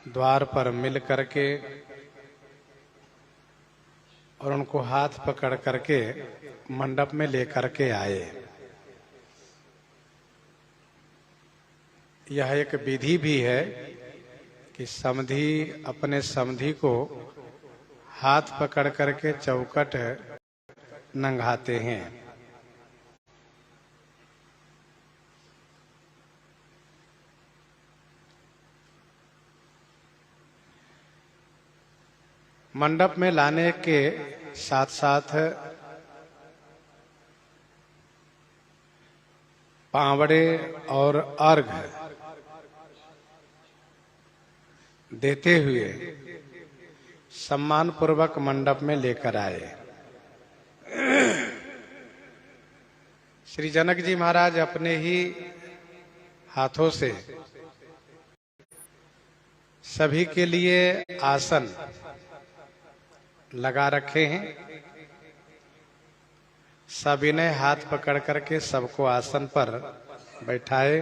द्वार पर मिल करके और उनको हाथ पकड़ करके मंडप में लेकर के आए। यह एक विधि भी है कि समधी अपने समधी को हाथ पकड़ करके चौखट नंगाते हैं। मंडप में लाने के साथ साथ पावड़े और अर्घ देते हुए सम्मान पूर्वक मंडप में लेकर आए। श्री जनक जी महाराज अपने ही हाथों से सभी के लिए आसन लगा रखे हैं। सभी ने हाथ पकड़ करके सबको आसन पर बैठाए।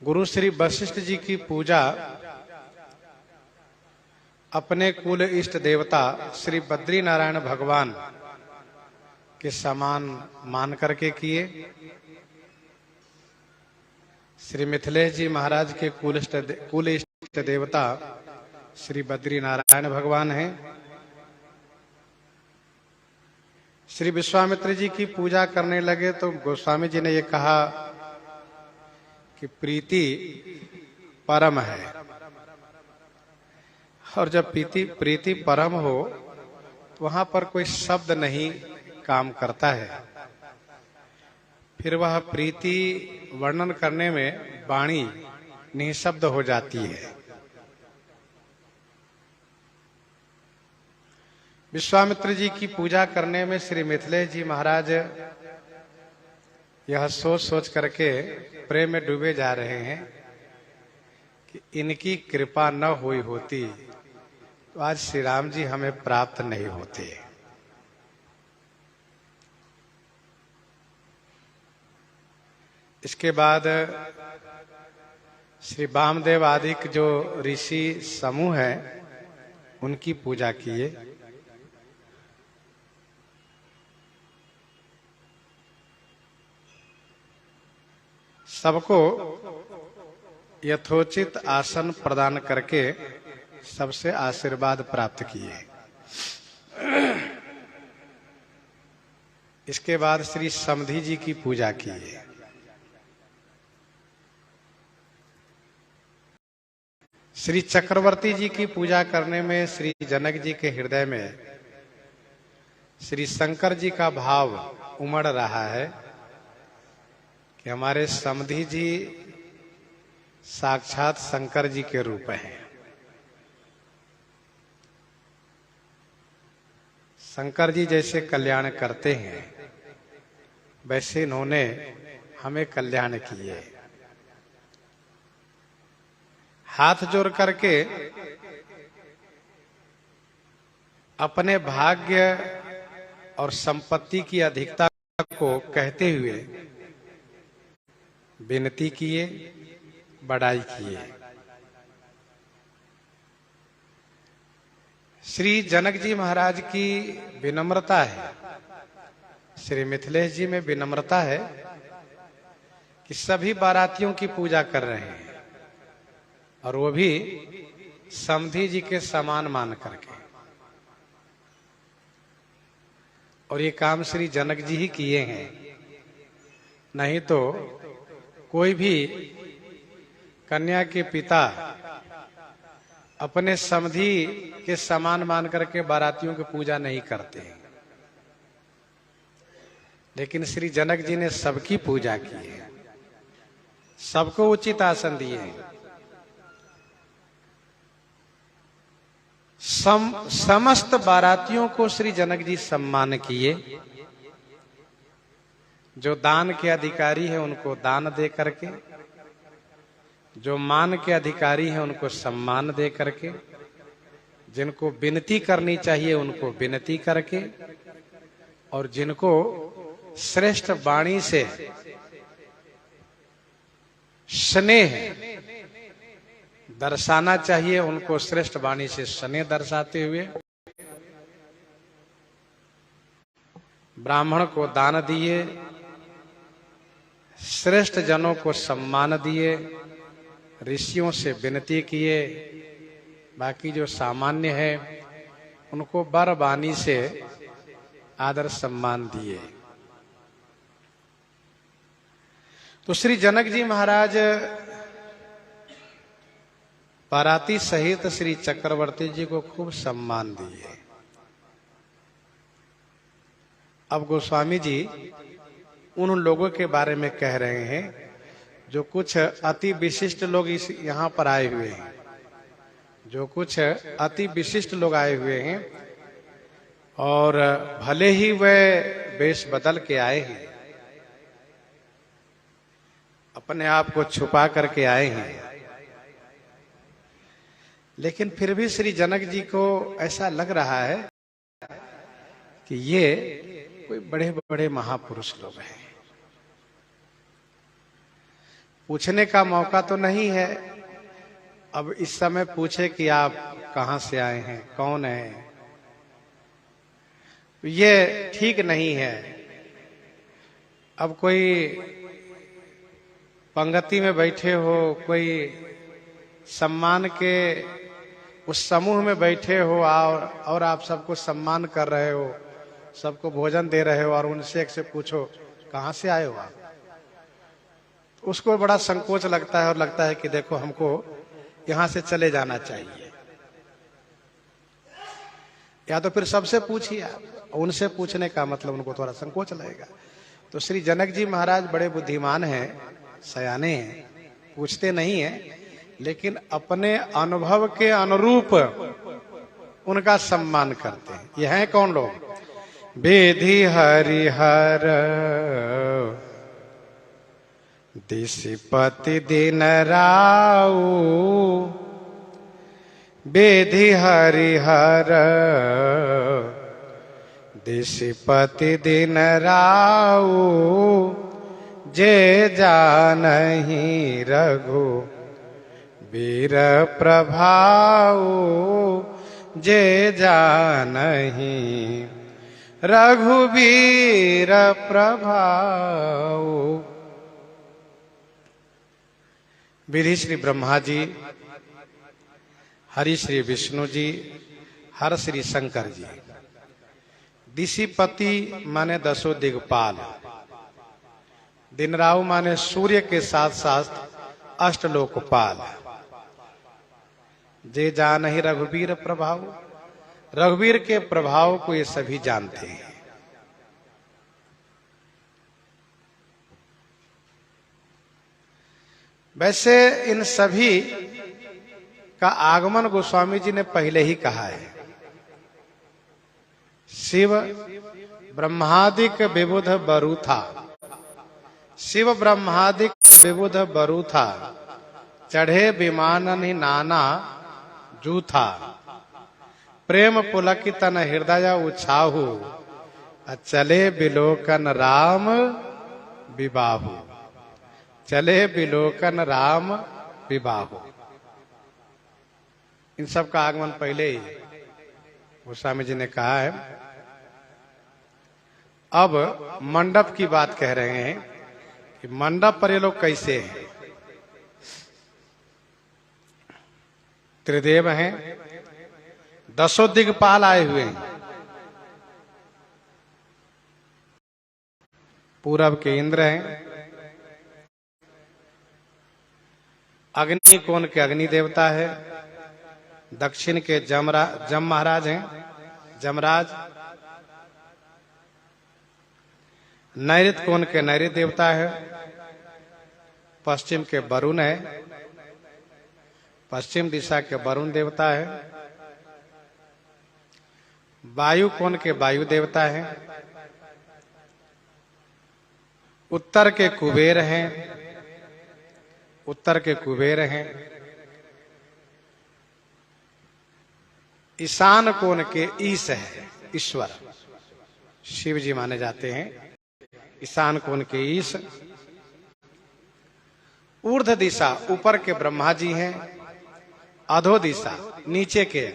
गुरु श्री वशिष्ठ जी की पूजा अपने कुल इष्ट देवता श्री बद्री नारायण भगवान के समान मान करके किए। श्री मिथिलेश जी महाराज के कुल इष्ट देवता श्री बद्री नारायण भगवान हैं। श्री विश्वामित्र जी की पूजा करने लगे तो गोस्वामी जी ने ये कहा कि प्रीति परम है, और जब प्रीति परम हो तो वहां पर कोई शब्द नहीं काम करता है। फिर वह प्रीति वर्णन करने में वाणी निःशब्द हो जाती है। विश्वामित्र जी की पूजा करने में श्री मिथिलेश जी महाराज यह सोच सोच करके प्रेम में डूबे जा रहे हैं कि इनकी कृपा न हुई होती तो आज श्री राम जी हमें प्राप्त नहीं होते। इसके बाद श्री वामदेव आदि जो ऋषि समूह है उनकी पूजा किए। सबको यथोचित आसन प्रदान करके सबसे आशीर्वाद प्राप्त किए। इसके बाद श्री समधी जी की पूजा किए। श्री चक्रवर्ती जी की पूजा करने में श्री जनक जी के हृदय में श्री शंकर जी का भाव उमड़ रहा है कि हमारे समधी जी साक्षात शंकर जी के रूप हैं। शंकर जी जैसे कल्याण करते हैं वैसे इन्होंने हमें कल्याण किए। हाथ जोड़ करके अपने भाग्य और संपत्ति की अधिकता को कहते हुए विनती किए, बड़ाई किए। श्री जनक जी महाराज की विनम्रता है, श्री मिथिलेश जी में विनम्रता है कि सभी बारातियों की पूजा कर रहे हैं और वो भी समधी जी के समान मान करके। और ये काम श्री जनक जी ही किए हैं, नहीं तो कोई भी कन्या के पिता अपने समधी के समान मान करके बारातियों की पूजा नहीं करते हैं। लेकिन श्री जनक जी ने सबकी पूजा की है, सबको उचित आसन दिए हैं। समस्त बारातियों को श्री जनक जी सम्मान किए। जो दान के अधिकारी हैं उनको दान दे करके, जो मान के अधिकारी हैं उनको सम्मान दे करके, जिनको विनती करनी चाहिए उनको विनती करके, और जिनको श्रेष्ठ वाणी से स्नेह दर्शाना चाहिए, उनको श्रेष्ठ वाणी से स्नेह दर्शाते हुए ब्राह्मण को दान दिए, श्रेष्ठ जनों को सम्मान दिए, ऋषियों से विनती किए, बाकी जो सामान्य है उनको बर वाणी से आदर सम्मान दिए। तो श्री जनक जी महाराज बाराती सहित श्री चक्रवर्ती जी को खूब सम्मान दिए। अब गोस्वामी जी उन लोगों के बारे में कह रहे हैं जो कुछ अति विशिष्ट लोग इस यहाँ पर आए हुए हैं, जो कुछ अति विशिष्ट लोग आए हुए हैं और भले ही वह वेश बदल के आए हैं, अपने आप को छुपा करके आए हैं, लेकिन फिर भी श्री जनक जी को ऐसा लग रहा है कि ये कोई बड़े बड़े महापुरुष लोग हैं। पूछने का मौका तो नहीं है, अब इस समय पूछे कि आप कहां से आए हैं, कौन है, ये ठीक नहीं है। अब कोई पंक्ति में बैठे हो, कोई सम्मान के उस समूह में बैठे हो और आप सबको सम्मान कर रहे हो, सबको भोजन दे रहे हो और उनसे एक से पूछो कहां से आए हो आप, उसको बड़ा संकोच लगता है और लगता है कि देखो हमको यहां से चले जाना चाहिए, या तो फिर सबसे पूछिए आप, उनसे पूछने का मतलब उनको थोड़ा संकोच लगेगा। तो श्री जनक जी महाराज बड़े बुद्धिमान हैं, सयाने हैं, पूछते नहीं हैं, लेकिन अपने अनुभव के अनुरूप उनका सम्मान करते हैं। ये हैं कौन लोग? बेधि हरिहर दिशिपति दिन राऊ, बेधि हरिहर दिशिपति दिन राऊ, जे जानहि रघु वीर प्रभाऊ, जे जानहि रघुवीर प्रभाऊ। विधि श्री ब्रह्मा जी, हरि श्री विष्णु जी, हर श्री शंकर जी। दिशिपति माने दसों दिग्पाल, दिनराव माने सूर्य के साथ साथ अष्टलोकपाल, जे जानहि रघुवीर प्रभाव, रघुवीर के प्रभाव को ये सभी जानते हैं। वैसे इन सभी का आगमन गोस्वामी जी ने पहले ही कहा है। शिव ब्रह्मादिक विबुध बरूथा, शिव ब्रह्मादिक विबुध बरूथा, चढ़े विमानन नाना जूथा, प्रेम पुलकितन हृदय उछाहु, चले बिलोकन राम विबाहु, चले बिलोकन राम विबाहु। इन सब का आगमन पहले ही गोस्वामी जी ने कहा है। अब मंडप की बात कह रहे हैं कि मंडप पर ये लोग कैसे हैं। त्रिदेव हैं, दसों दिग्पाल आए हुए हैं। पूरब के इंद्र हैं, अग्नि कोण के अग्नि देवता है, दक्षिण के जम महाराज हैं, जमराज, नैऋत कोण के नैऋत देवता है, पश्चिम के वरुण है, पश्चिम दिशा के वरुण देवता है, वायु कोण के वायु देवता है, उत्तर के कुबेर हैं, उत्तर के कुबेर हैं, ईशान कोण के ईश है, ईश्वर शिव जी माने जाते हैं। ईशान कोण के ईश, ऊर्ध्व दिशा ऊपर के ब्रह्मा जी हैं, अधो दिशा नीचे के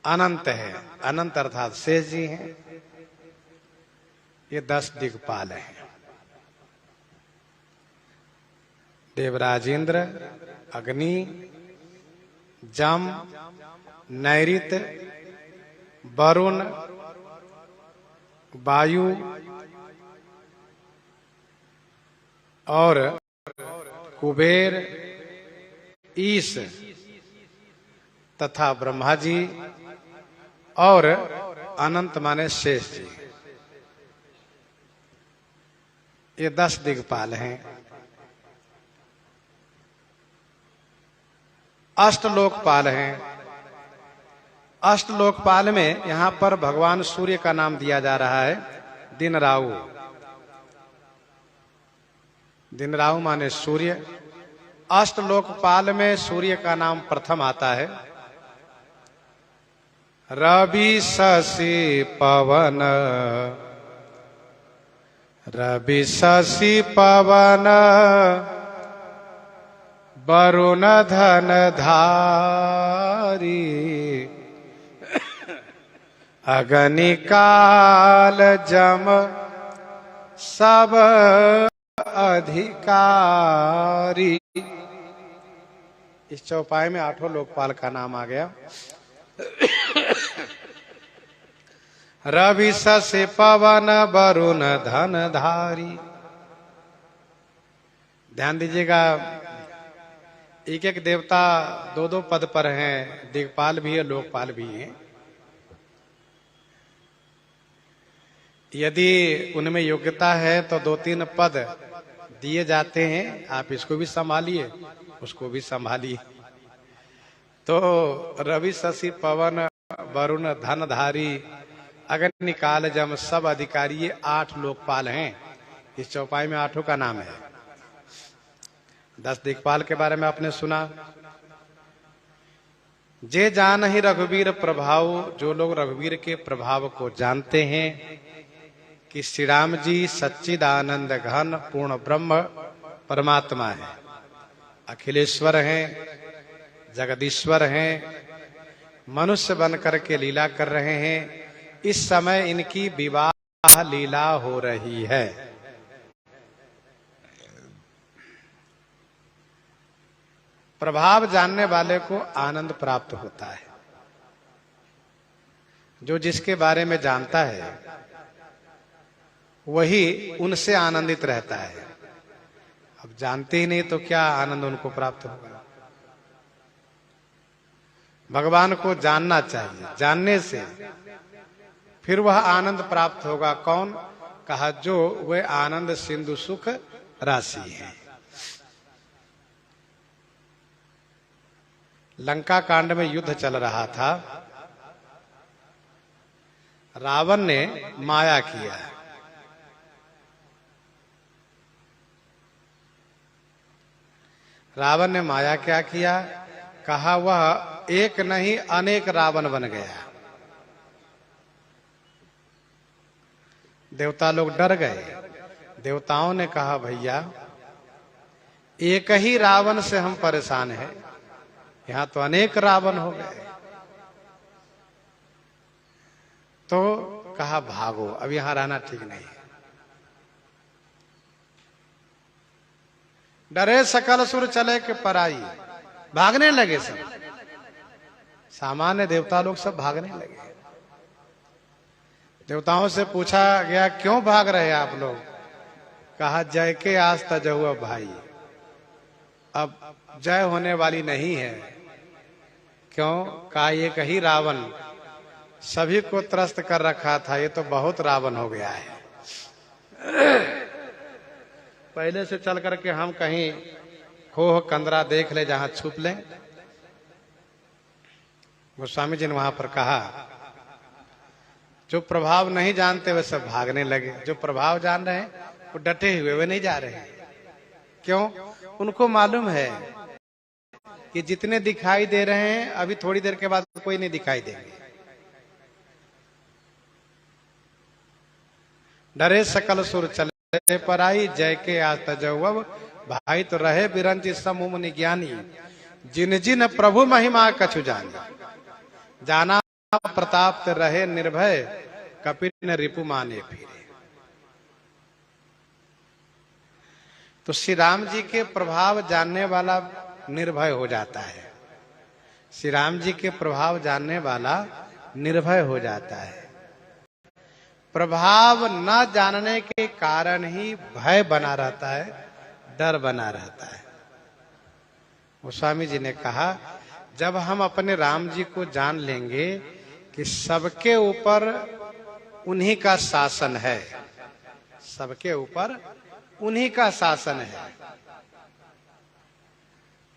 अनंत है, अनंत अर्थात शेष जी हैं। ये 10 दिक्पाल हैं। देवराजेंद्र, अग्नि, जम, नैऋत, वरुण, वायु और कुबेर, ईश तथा ब्रह्मा जी और अनंत माने शेष जी। ये 10 दिक्पाल हैं। अष्टलोकपाल हैं। अष्टलोकपाल में यहां पर भगवान सूर्य का नाम दिया जा रहा है, दिन राहु। दिन राहु माने सूर्य। अष्टलोकपाल में सूर्य का नाम प्रथम आता है। रवि शशि पवन, रवि शशि पवन, वरुण धन धारी, अग्नि काल जम सब अधिकारी। इस चौपाई में 8 लोकपाल का नाम आ गया। रवि शशि पवन वरुण धन धारी। ध्यान दीजिएगा, एक एक देवता 2-2 पद पर हैं। दिक्पाल भी है, लोकपाल भी है। यदि उनमें योग्यता है तो 2-3 पद दिए जाते हैं। आप इसको भी संभालिए, उसको भी संभालिए। तो रवि शशि पवन वरुण धनधारी अग्नि काल जम सब अधिकारी, ये 8 लोकपाल हैं। इस चौपाई में 8 का नाम है। 10 दिक्पाल के बारे में आपने सुना। जे जान ही रघुवीर प्रभाव, जो लोग रघुवीर के प्रभाव को जानते हैं कि श्री राम जी सच्चिदानंद घन पूर्ण ब्रह्म परमात्मा है, अखिलेश्वर हैं, जगदीश्वर हैं, मनुष्य बनकर के लीला कर रहे हैं। इस समय इनकी विवाह लीला हो रही है। प्रभाव जानने वाले को आनंद प्राप्त होता है। जो जिसके बारे में जानता है वही उनसे आनंदित रहता है। अब जानते ही नहीं तो क्या आनंद उनको प्राप्त होगा। भगवान को जानना चाहिए, जानने से फिर वह आनंद प्राप्त होगा। कौन? कहा जो वह आनंद सिंधु सुख राशि है। लंका कांड में युद्ध चल रहा था। रावण ने माया किया। रावण ने माया क्या किया? कहा वह एक नहीं अनेक रावण बन गया। देवता लोग डर गए। देवताओं ने कहा भैया एक ही रावण से हम परेशान हैं, यहां तो अनेक रावण हो गए। तो कहा भागो, अब यहां रहना ठीक नहीं है। डरे सकल सुर चले के पराई, भागने लगे सब। सामान्य देवता लोग सब भागने लगे। देवताओं से पूछा गया क्यों भाग रहे आप लोग? कहा जय के आस तजहुआ भाई, अब जय होने वाली नहीं है। क्यों? कहा एक ही रावण सभी को त्रस्त कर रखा था, ये तो बहुत रावण हो गया है। पहले से चल करके हम कहीं खोह कंदरा देख ले जहां छुप लें। गोस्वामी जी ने वहां पर कहा जो प्रभाव नहीं जानते वे सब भागने लगे, जो प्रभाव जान रहे हैं वो डटे हुए, वे नहीं जा रहे हैं। क्यों? उनको मालूम है कि जितने दिखाई दे रहे हैं अभी थोड़ी देर के बाद कोई नहीं दिखाई देंगे। डरे सकल सुर चले पराई, जय के आज तजहुआ भाई तो रहे बिरंज समूह मुनि ज्ञानी, जिन जिन प्रभु महिमा कछु जानी, जाना प्रताप ते रहे निर्भय, कपिल ने रिपु माने फिरे। तो श्री राम जी के प्रभाव जानने वाला निर्भय हो जाता है, श्री राम जी के प्रभाव जानने वाला निर्भय हो जाता है। प्रभाव न जानने के कारण ही भय बना रहता है, डर बना रहता है। गोस्वामी जी ने कहा, जब हम अपने राम जी को जान लेंगे कि सबके ऊपर उन्हीं का शासन है, सबके ऊपर उन्हीं का शासन है,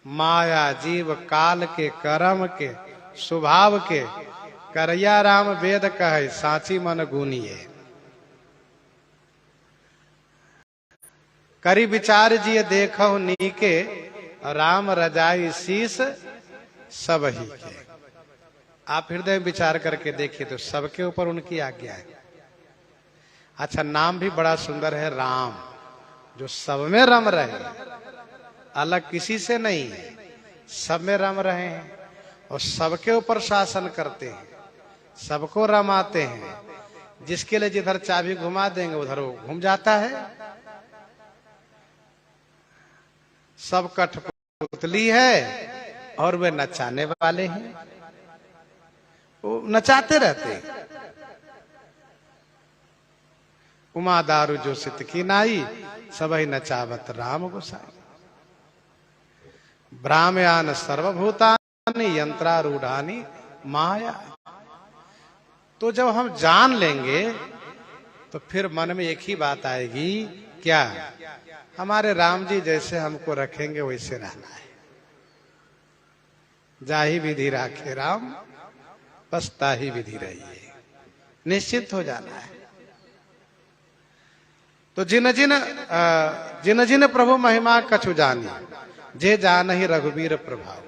माया जीव काल के कर्म के स्वभाव के, करैया राम वेद कहे साची मन गुनिए, करी विचार जी देखो नीके, राम रजाई शीस सब ही के। आप हृदय विचार करके देखिए तो सबके ऊपर उनकी आज्ञा है। अच्छा, नाम भी बड़ा सुंदर है राम, जो सब में रम रहे, अलग किसी से नहीं है, सब में रम रहे हैं और सबके ऊपर शासन करते हैं, सबको रमाते हैं। जिसके लिए जिधर चाबी घुमा देंगे उधर वो घूम जाता है। सब कठपुतली है और वे नचाने वाले हैं, वो नचाते रहते हैं। उमा दारू जो सित की नाई, सबही नचावत राम गोसाई, ब्राह्मयान सर्वभूतानि यंत्रारूढ़ानि माया। तो जब हम जान लेंगे तो फिर मन में एक ही बात आएगी, क्या? हमारे राम जी जैसे हमको रखेंगे वैसे रहना है। जाही विधि राखे राम, बस ताही विधि रहिए, निश्चित हो जाना है। तो जिन जिन प्रभु महिमा कछु जानी, जे जान ही रघुवीर प्रभाव।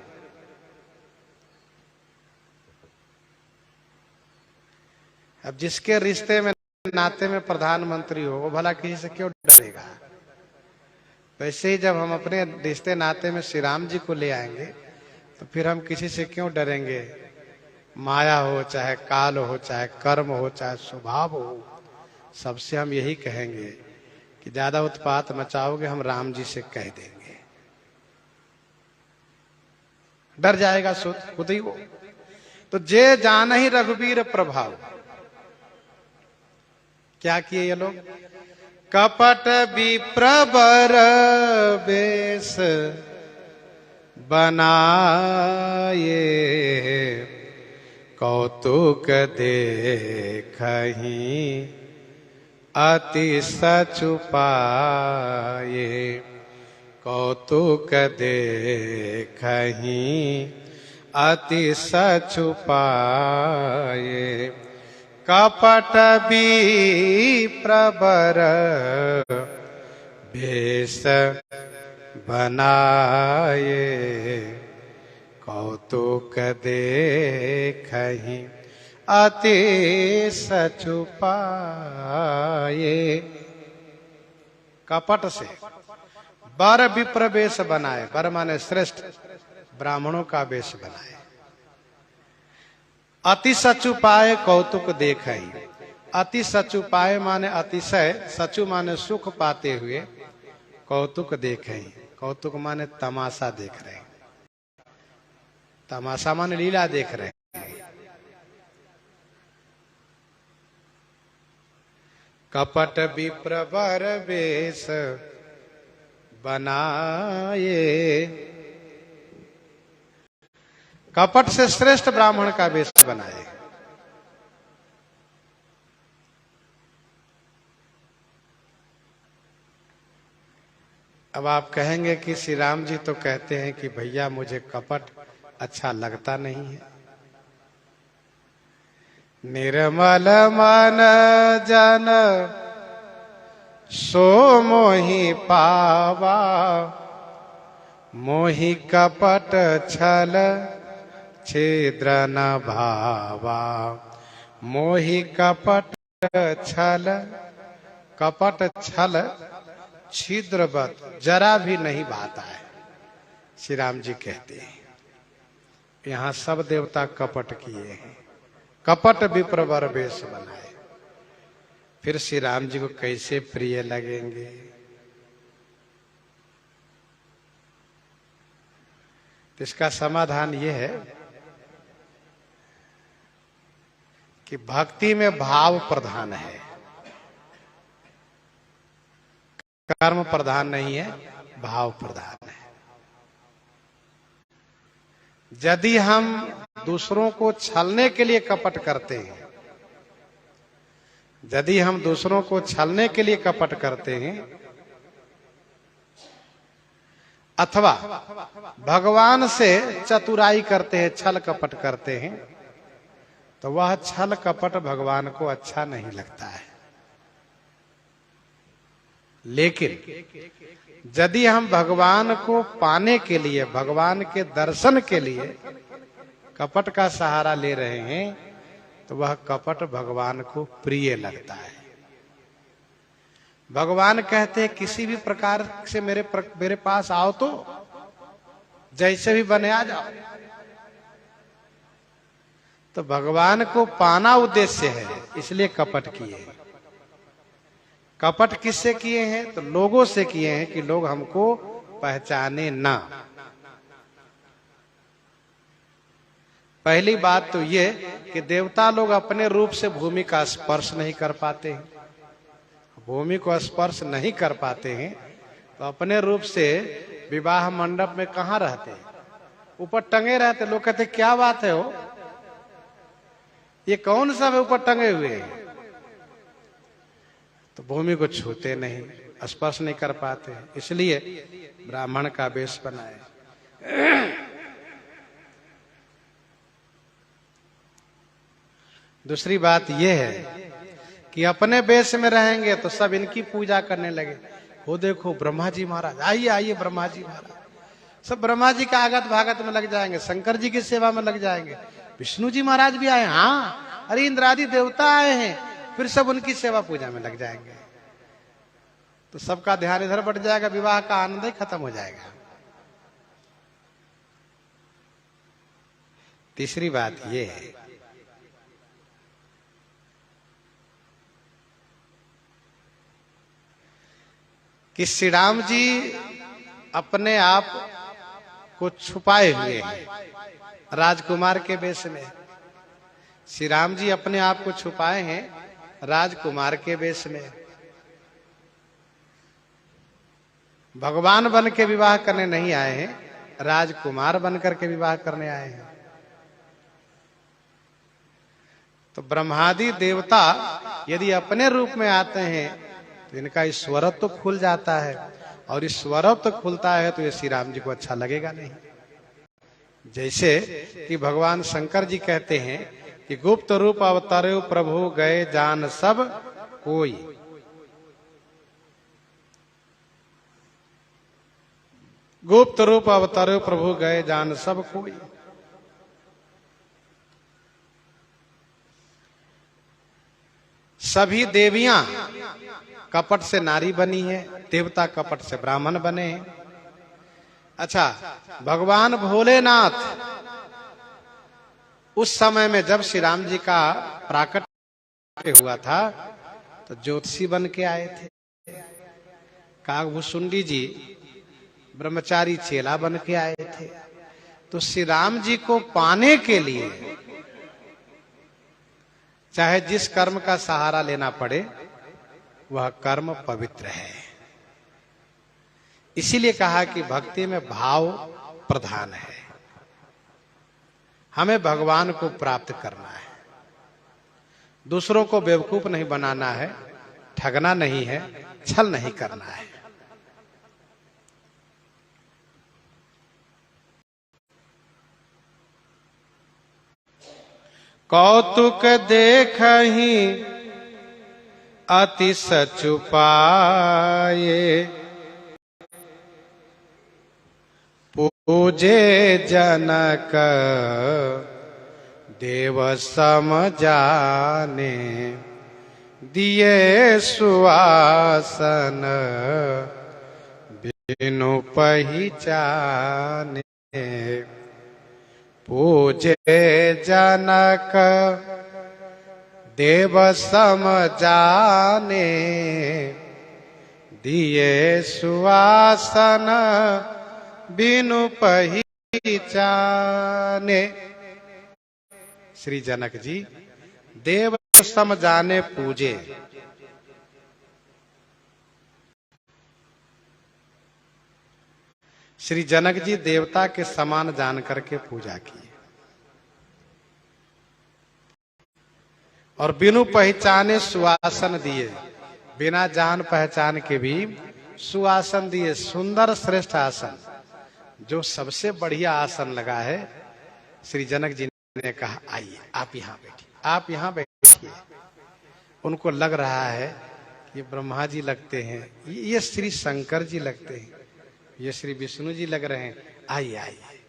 अब जिसके रिश्ते में नाते में प्रधानमंत्री हो, वो भला किसी से क्यों डरेगा? वैसे ही जब हम अपने रिश्ते नाते में श्री राम जी को ले आएंगे तो फिर हम किसी से क्यों डरेंगे? माया हो, चाहे काल हो, चाहे कर्म हो, चाहे स्वभाव हो, सबसे हम यही कहेंगे कि ज्यादा उत्पात मचाओगे हम राम जी से कह देंगे, डर जाएगा खुद ही वो। तो जे जान ही रघुवीर प्रभाव। क्या किए ये लोग? कपट विप्रबर बेश बनाए, कौतुक देखहि अति सचुपाए, कौतुक देखहि अति सचुपाए, कपट विप्रबर भेष बनाए, कौतुक देखहि अति सचुपाए। कपट से बर विप्र वेश बनाए, बर माने श्रेष्ठ ब्राह्मणों का वेश बनाए, अति सचु पाए कौतुक देखई। अति सचु पाए माने अतिशय, सचु माने सुख पाते हुए, कौतुक देखई, कौतुक माने तमाशा देख रहे, तमाशा माने लीला देख रहे। कपट विप्रवर वेश बनाए, कपट से श्रेष्ठ ब्राह्मण का वेश बनाए। अब आप कहेंगे कि श्री राम जी तो कहते हैं कि भैया मुझे कपट अच्छा लगता नहीं है। निर्मल मन जन सो मोहि पावा, मोहि कपट छल छिद्र न भावा, मोहि कपट छल, कपट छल छिद्रवत जरा भी नहीं भाता है। श्री राम जी कहते हैं यहाँ सब देवता कपट किए हैं, कपट विप्रवर वेश बनाए, फिर श्री राम जी को कैसे प्रिय लगेंगे। तो इसका समाधान यह है कि भक्ति में भाव प्रधान है, कर्म प्रधान नहीं है, भाव प्रधान है। यदि हम दूसरों को छलने के लिए कपट करते हैं, यदि हम दूसरों को छलने के लिए कपट करते हैं अथवा भगवान से चतुराई करते हैं, छल कपट करते हैं, तो वह छल कपट भगवान को अच्छा नहीं लगता है। लेकिन यदि हम भगवान को पाने के लिए, भगवान के दर्शन के लिए कपट का सहारा ले रहे हैं, तो वह कपट भगवान को प्रिय लगता है। भगवान कहते हैं किसी भी प्रकार से मेरे पास आओ, तो जैसे भी बने आ जाओ। तो भगवान को पाना उद्देश्य है, इसलिए कपट किए हैं। कपट किससे किए हैं? तो लोगों से किए हैं कि लोग हमको पहचाने ना। पहली बात तो ये कि देवता लोग अपने रूप से भूमि का स्पर्श नहीं कर पाते हैं, भूमि को स्पर्श नहीं कर पाते हैं, तो अपने रूप से विवाह मंडप में कहाँ रहते हैं? ऊपर टंगे रहते। लोग कहते क्या बात है हो, ये कौन सा ऊपर टंगे हुए हैं? तो भूमि को छूते नहीं, स्पर्श नहीं कर पाते, इसलिए ब्राह्मण का वेश बनाए। दूसरी बात यह है कि अपने वेश में रहेंगे तो सब इनकी पूजा करने लगे। वो देखो ब्रह्मा जी महाराज, आइए आइए ब्रह्मा जी महाराज, सब ब्रह्मा जी का आगत भागत में लग जाएंगे, शंकर जी की सेवा में लग जाएंगे, विष्णु जी महाराज भी आए, हाँ अरे इंद्रादि देवता आए हैं, फिर सब उनकी सेवा पूजा में लग जाएंगे। तो सबका ध्यान इधर बढ़ जाएगा, विवाह का आनंद ही खत्म हो जाएगा। तीसरी बात यह है कि श्री राम जी अपने आप को छुपाए हुए हैं राजकुमार के वेश में। श्री राम जी अपने आप को छुपाए हैं राजकुमार के वेश में। भगवान बन के विवाह करने नहीं आए हैं, राजकुमार बनकर के विवाह करने आए हैं। तो ब्रह्मादि देवता यदि अपने रूप में आते हैं तो इनका ईश्वरत्व तो खुल जाता है, और ईश्वरत्व तो खुलता है तो ये श्री राम जी को अच्छा लगेगा नहीं। जैसे कि भगवान शंकर जी कहते हैं कि गुप्त रूप अवतरे प्रभु गए जान सब कोई। गुप्त रूप अवतरे प्रभु गए जान सब कोई। सभी देवियां कपट से नारी बनी है, देवता कपट से ब्राह्मण बने हैं। अच्छा, भगवान भोलेनाथ उस समय में जब श्री राम जी का प्राकट्य हुआ था तो ज्योतिषी बन के आए थे। काकभूषुंडी जी ब्रह्मचारी चेला बन के आए थे। तो श्री राम जी को पाने के लिए चाहे जिस कर्म का सहारा लेना पड़े, वह कर्म पवित्र है। इसीलिए कहा कि भक्ति में भाव प्रधान है। हमें भगवान को प्राप्त करना है, दूसरों को बेवकूफ नहीं बनाना है, ठगना नहीं है, छल नहीं करना है। कौतुक देखहि अति सचुपाए, पूजे जनक देव सम जाने, दिए सुआसन बिनु पहिचाने पूजे जनक देव सम जाने, दिए सुआसन बिनु पहिचाने। श्री जनक जी देव सम जाने पूजे। श्री जनक जी देवता के समान जान करके पूजा की और बिनु पहचाने सुआसन दिए। बिना जान पहचान के भी सुआसन दिए, सुंदर श्रेष्ठ आसन, जो सबसे बढ़िया आसन लगा है। श्री जनक जी ने कहा आइए आप यहाँ बैठिए, आप यहाँ बैठिए। उनको लग रहा है ये ब्रह्मा जी लगते हैं, ये श्री शंकर जी लगते हैं, ये श्री विष्णु जी लग रहे हैं, आइए आइए।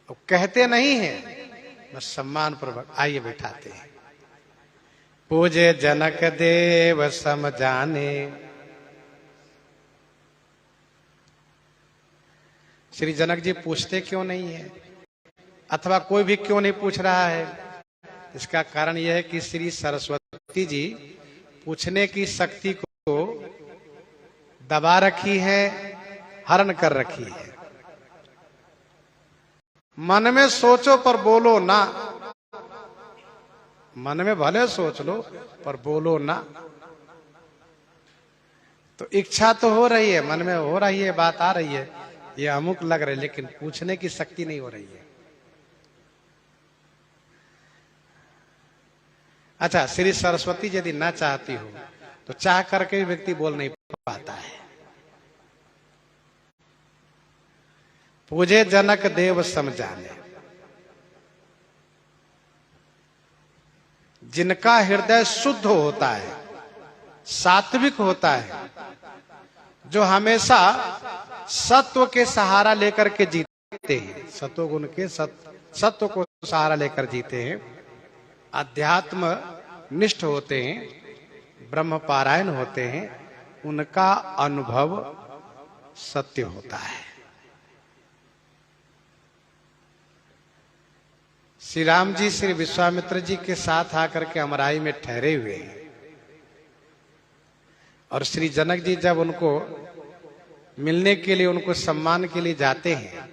वो कहते नहीं हैं, बस सम्मान पूर्वक आइए बैठाते हैं। पूजे जनक देव सम जाने। श्री जनक जी पूछते क्यों नहीं है, अथवा कोई भी क्यों नहीं पूछ रहा है? इसका कारण यह है कि श्री सरस्वती जी पूछने की शक्ति को दबा रखी है, हरण कर रखी है। मन में सोचो पर बोलो ना, मन में भले सोच लो पर बोलो ना। तो इच्छा तो हो रही है, मन में हो रही है, बात आ रही है, ये अमुक लग रहा है, लेकिन पूछने की शक्ति नहीं हो रही है। अच्छा, श्री सरस्वती यदि ना चाहती हो तो चाह करके भी व्यक्ति बोल नहीं पाता है। पूजे जनक देव सम जाने। जिनका हृदय शुद्ध होता है, सात्विक होता है, जो हमेशा सत्व के सहारा लेकर के जीते हैं, सत्व गुण के सत्व को सहारा लेकर जीते हैं, अध्यात्म निष्ठ होते हैं, ब्रह्म पारायण होते हैं, उनका अनुभव सत्य होता है। श्री राम जी श्री विश्वामित्र जी के साथ आकर के अमराई में ठहरे हुए हैं और श्री जनक जी जब उनको मिलने के लिए, उनको सम्मान के लिए जाते हैं,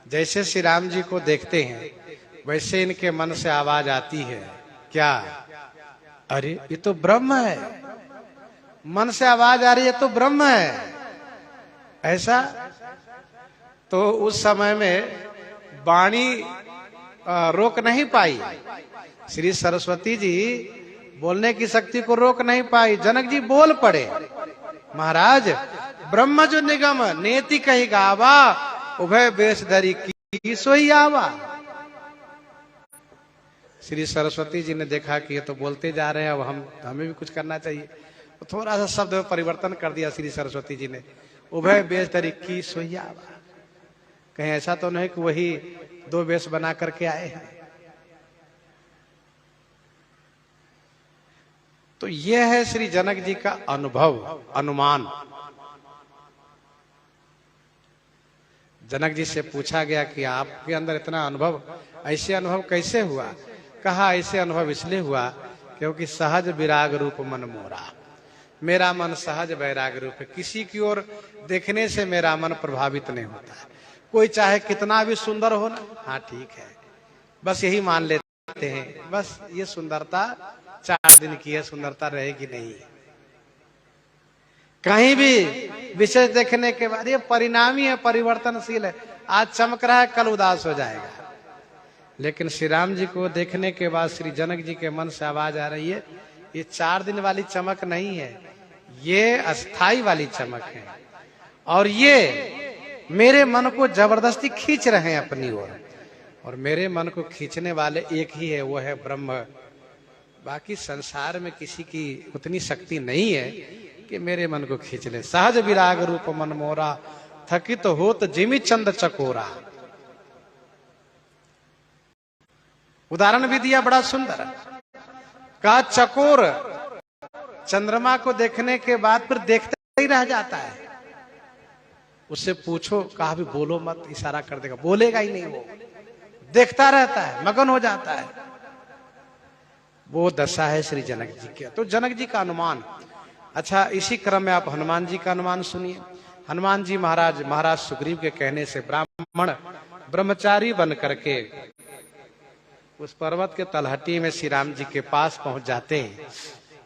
जैसे श्री राम जी को देखते हैं वैसे इनके मन से आवाज आती है, क्या? अरे ये तो ब्रह्म है। मन से आवाज आ रही है तो ब्रह्म है। ऐसा तो उस समय में वाणी रोक नहीं पाई। श्री सरस्वती जी बोलने की शक्ति को रोक नहीं पाई। जनक जी बोल पड़े, महाराज ब्रह्म जो निगम नेति कही गावा, उभय वेश धरी की सोई आवा। श्री सरस्वती जी ने देखा कि ये तो बोलते जा रहे हैं, अब हमें भी कुछ करना चाहिए, तो थोड़ा सा शब्द में परिवर्तन कर दिया श्री सरस्वती जी ने, उभय वेश धरी की सोई आवा। कहीं ऐसा तो नहीं कि वही दो वेश बना करके आए हैं। तो यह है श्री जनक जी का अनुभव, अनुमान। जनक जी से पूछा गया कि आपके अंदर इतना अनुभव, ऐसे अनुभव कैसे हुआ? कहा ऐसे अनुभव इसलिए हुआ क्योंकि सहज विराग रूप मन मोरा। मेरा मन सहज वैराग रूप है, किसी की ओर देखने से मेरा मन प्रभावित नहीं होता है। कोई चाहे कितना भी सुंदर हो ना, हाँ ठीक है, बस यही मान लेते हैं, बस ये सुंदरता 4 दिन की है, सुंदरता रहेगी नहीं। कहीं भी विशेष देखने के बाद ये परिणामी है, परिवर्तनशील है, आज चमक रहा है कल उदास हो जाएगा। लेकिन श्री राम जी को देखने के बाद श्री जनक जी के मन से आवाज आ रही है, ये 4 दिन वाली चमक नहीं है, ये अस्थाई वाली चमक है, और ये मेरे मन को जबरदस्ती खींच रहे हैं अपनी ओर, और मेरे मन को खींचने वाले एक ही है, वो है ब्रह्म। बाकी संसार में किसी की उतनी शक्ति नहीं है कि मेरे मन को खींच ले। सहज विराग रूप मन मोरा, थकित होत जिमि चंद चकोरा। उदाहरण भी दिया बड़ा सुंदर, कहा चकोर चंद्रमा को देखने के बाद फिर देखता ही रह जाता है। उससे पूछो, कहा भी बोलो मत, इशारा कर देगा, बोलेगा ही नहीं, वो देखता रहता है, मगन हो जाता है। वो दशा है श्री जनक जी की। तो जनक जी का अनुमान। अच्छा, इसी क्रम में आप हनुमान जी का अनुमान सुनिए। हनुमान जी महाराज सुग्रीव के कहने से ब्राह्मण ब्रह्मचारी बन करके उस पर्वत के तलहटी में श्री राम जी के पास पहुंच जाते हैं,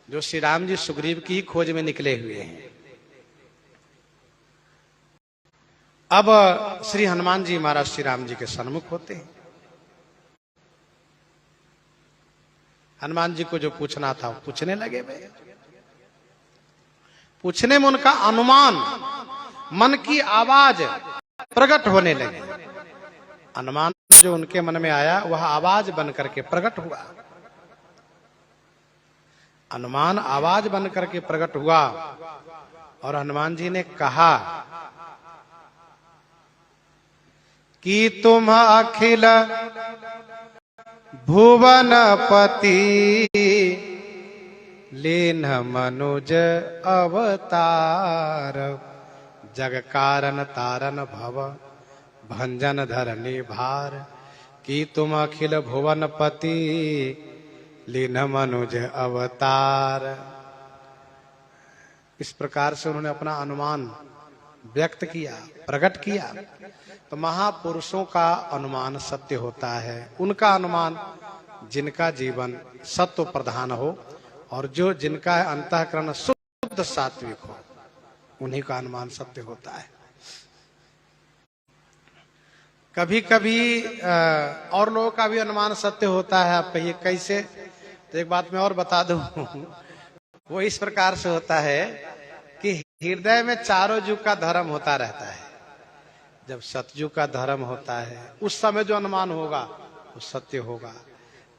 जो श्री राम जी सुग्रीव की खोज में निकले हुए हैं। अब श्री हनुमान जी महाराज श्री राम जी के सन्मुख होते हैं। हनुमान जी को जो पूछना था वो पूछने लगे। वे पूछने में उनका अनुमान, मन की आवाज प्रकट होने लगी। अनुमान जो उनके मन में आया वह आवाज बन करके प्रकट हुआ। अनुमान आवाज बन करके प्रकट हुआ और हनुमान जी ने कहा कि तुम अखिल भुवनपति लीन मनुज अवतार, जग कारण तारन भव भंजन धरनी भार। कि तुम अखिल भुवनपति लीन मनुज अवतार। इस प्रकार से उन्होंने अपना अनुमान व्यक्त किया, प्रकट किया। तो महापुरुषों का अनुमान सत्य होता है। उनका अनुमान, जिनका जीवन सत्व प्रधान हो और जो जिनका अंतःकरण शुद्ध सात्विक हो, उन्हीं का अनुमान सत्य होता है। कभी कभी और लोगों का भी अनुमान सत्य होता है। आप कहिए कैसे? तो एक बात मैं और बता दूं। वो इस प्रकार से होता है कि हृदय में चारों युग का धर्म होता रहता है। जब सतयुग का धर्म होता है उस समय जो अनुमान होगा वो सत्य होगा।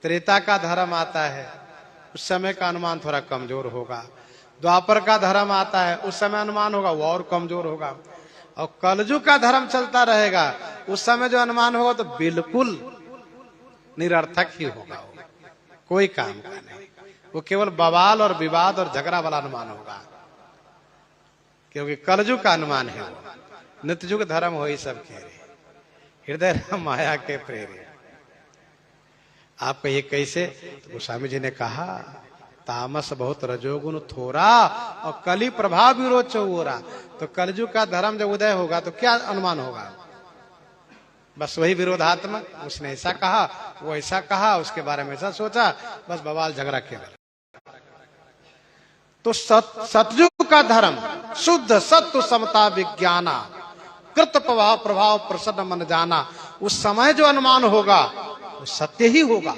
त्रेता का धर्म आता है उस समय का अनुमान थोड़ा कमजोर होगा। द्वापर का धर्म आता है उस समय अनुमान होगा वो और कमजोर होगा। और कलयुग का धर्म चलता रहेगा उस समय जो अनुमान होगा तो बिल्कुल निरर्थक ही होगा। वो कोई काम का नहीं, वो केवल बवाल और विवाद और झगड़ा वाला अनुमान होगा, क्योंकि कलयुग का अनुमान है वो। नित्ययुग धर्म हो ही सब कह रहे, हृदय माया के प्रेरे। आप कहिए कैसे? तो गोस्वामी जी ने कहा तामस बहुत रजोगुण थोरा और कली प्रभाव विरोध चौरा। तो कलयुग का धर्म जब उदय होगा तो क्या अनुमान होगा? बस वही विरोधात्मक। उसने ऐसा कहा, वो ऐसा कहा, उसके बारे में ऐसा सोचा, बस बवाल झगड़ा केवल। तो सतयुग का धर्म शुद्ध सत्व समता विज्ञाना कृत प्रभाव प्रभाव प्रसन्न मन जाना। उस समय जो अनुमान होगा वो सत्य ही होगा,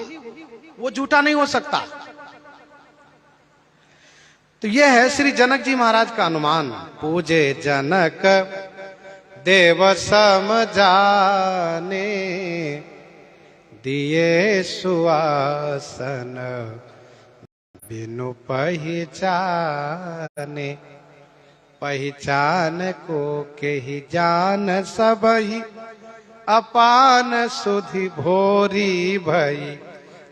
वो झूठा नहीं हो सकता। तो यह है श्री जनक जी महाराज का अनुमान। पूजे जनक देव सम जाने, दिए सुआसन बिनु पहचाने। पहचान को के ही जान सबही, अपान सुधि भोरी भई।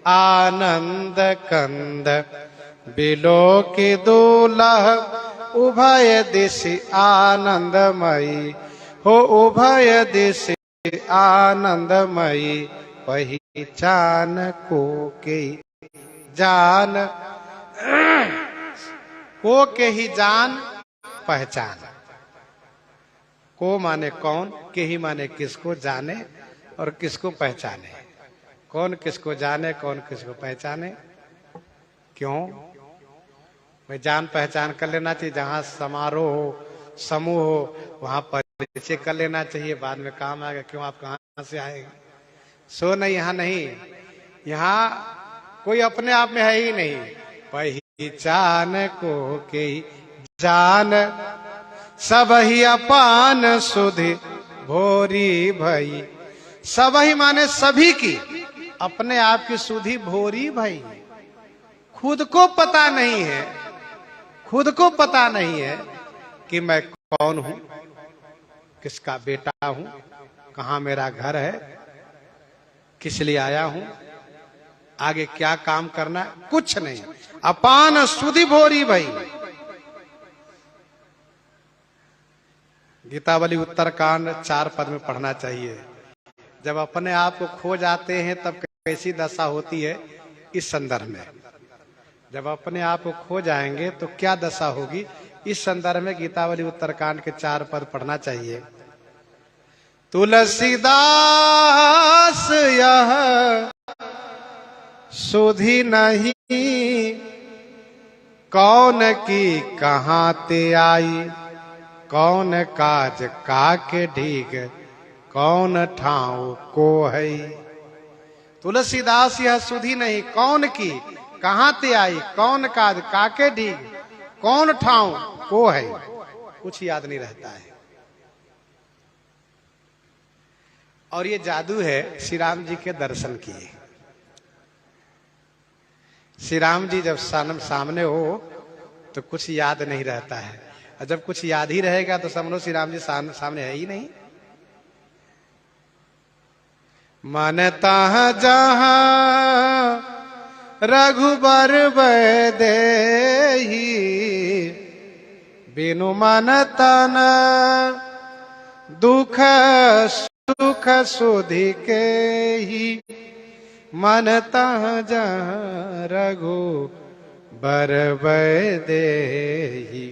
आनंद कंद बिलो की दूल्ह, उभय दिशि आनंदमयी हो। उभय दिशि आनंदमयी, पहचान को के जान को के ही जान पहचान। को माने कौन, के ही माने किसको जाने और किसको पहचाने। कौन किसको जाने, कौन किसको पहचाने। क्यों? मैं जान पहचान कर लेना चाहिए। जहां समारोह हो, समूह हो, वहां परिचय कर लेना चाहिए, बाद में काम आएगा। क्यों आप कहां से आएंगे? सो नहीं, यहाँ नहीं। यहाँ कोई अपने आप में है ही नहीं। पहचान को के जान सब ही अपान सुधि भोरी भई। सब ही माने सभी की, अपने आप की सुधि भोरी भई। खुद को पता नहीं है, खुद को पता नहीं है कि मैं कौन हूं, किसका बेटा हूं, कहां मेरा घर है, किस लिए आया हूं, आगे क्या काम करना है, कुछ नहीं। अपान सुधि भोरी भई। गीतावली उत्तरकांड 4 पद में पढ़ना चाहिए। जब अपने आप को खो जाते हैं तब कैसी दशा होती है, इस संदर्भ में। जब अपने आप को खो जाएंगे तो क्या दशा होगी, इस संदर्भ में गीतावली उत्तरकांड के 4 पद पढ़ना चाहिए। तुलसीदास यह सुधि नहीं, कौन की कहाँ ते आई, कौन काज काके ढीग, कौन ठाव को है। तुलसीदास यह सुधि नहीं, कौन की कहाँ ते आई, कौन काज काके ढीग, कौन ठाव को है। कुछ याद नहीं रहता है। और ये जादू है श्री राम जी के दर्शन किए। श्री राम जी जब सामने हो तो कुछ याद नहीं रहता है, और जब कुछ याद ही रहेगा तो समझो श्री राम जी सामने है ही नहीं। मन तह जहां रघुबर बैदेही, बिनु मन तन दुख सुख सुधि के ही, मन तह जहां रघुबर बैदेही।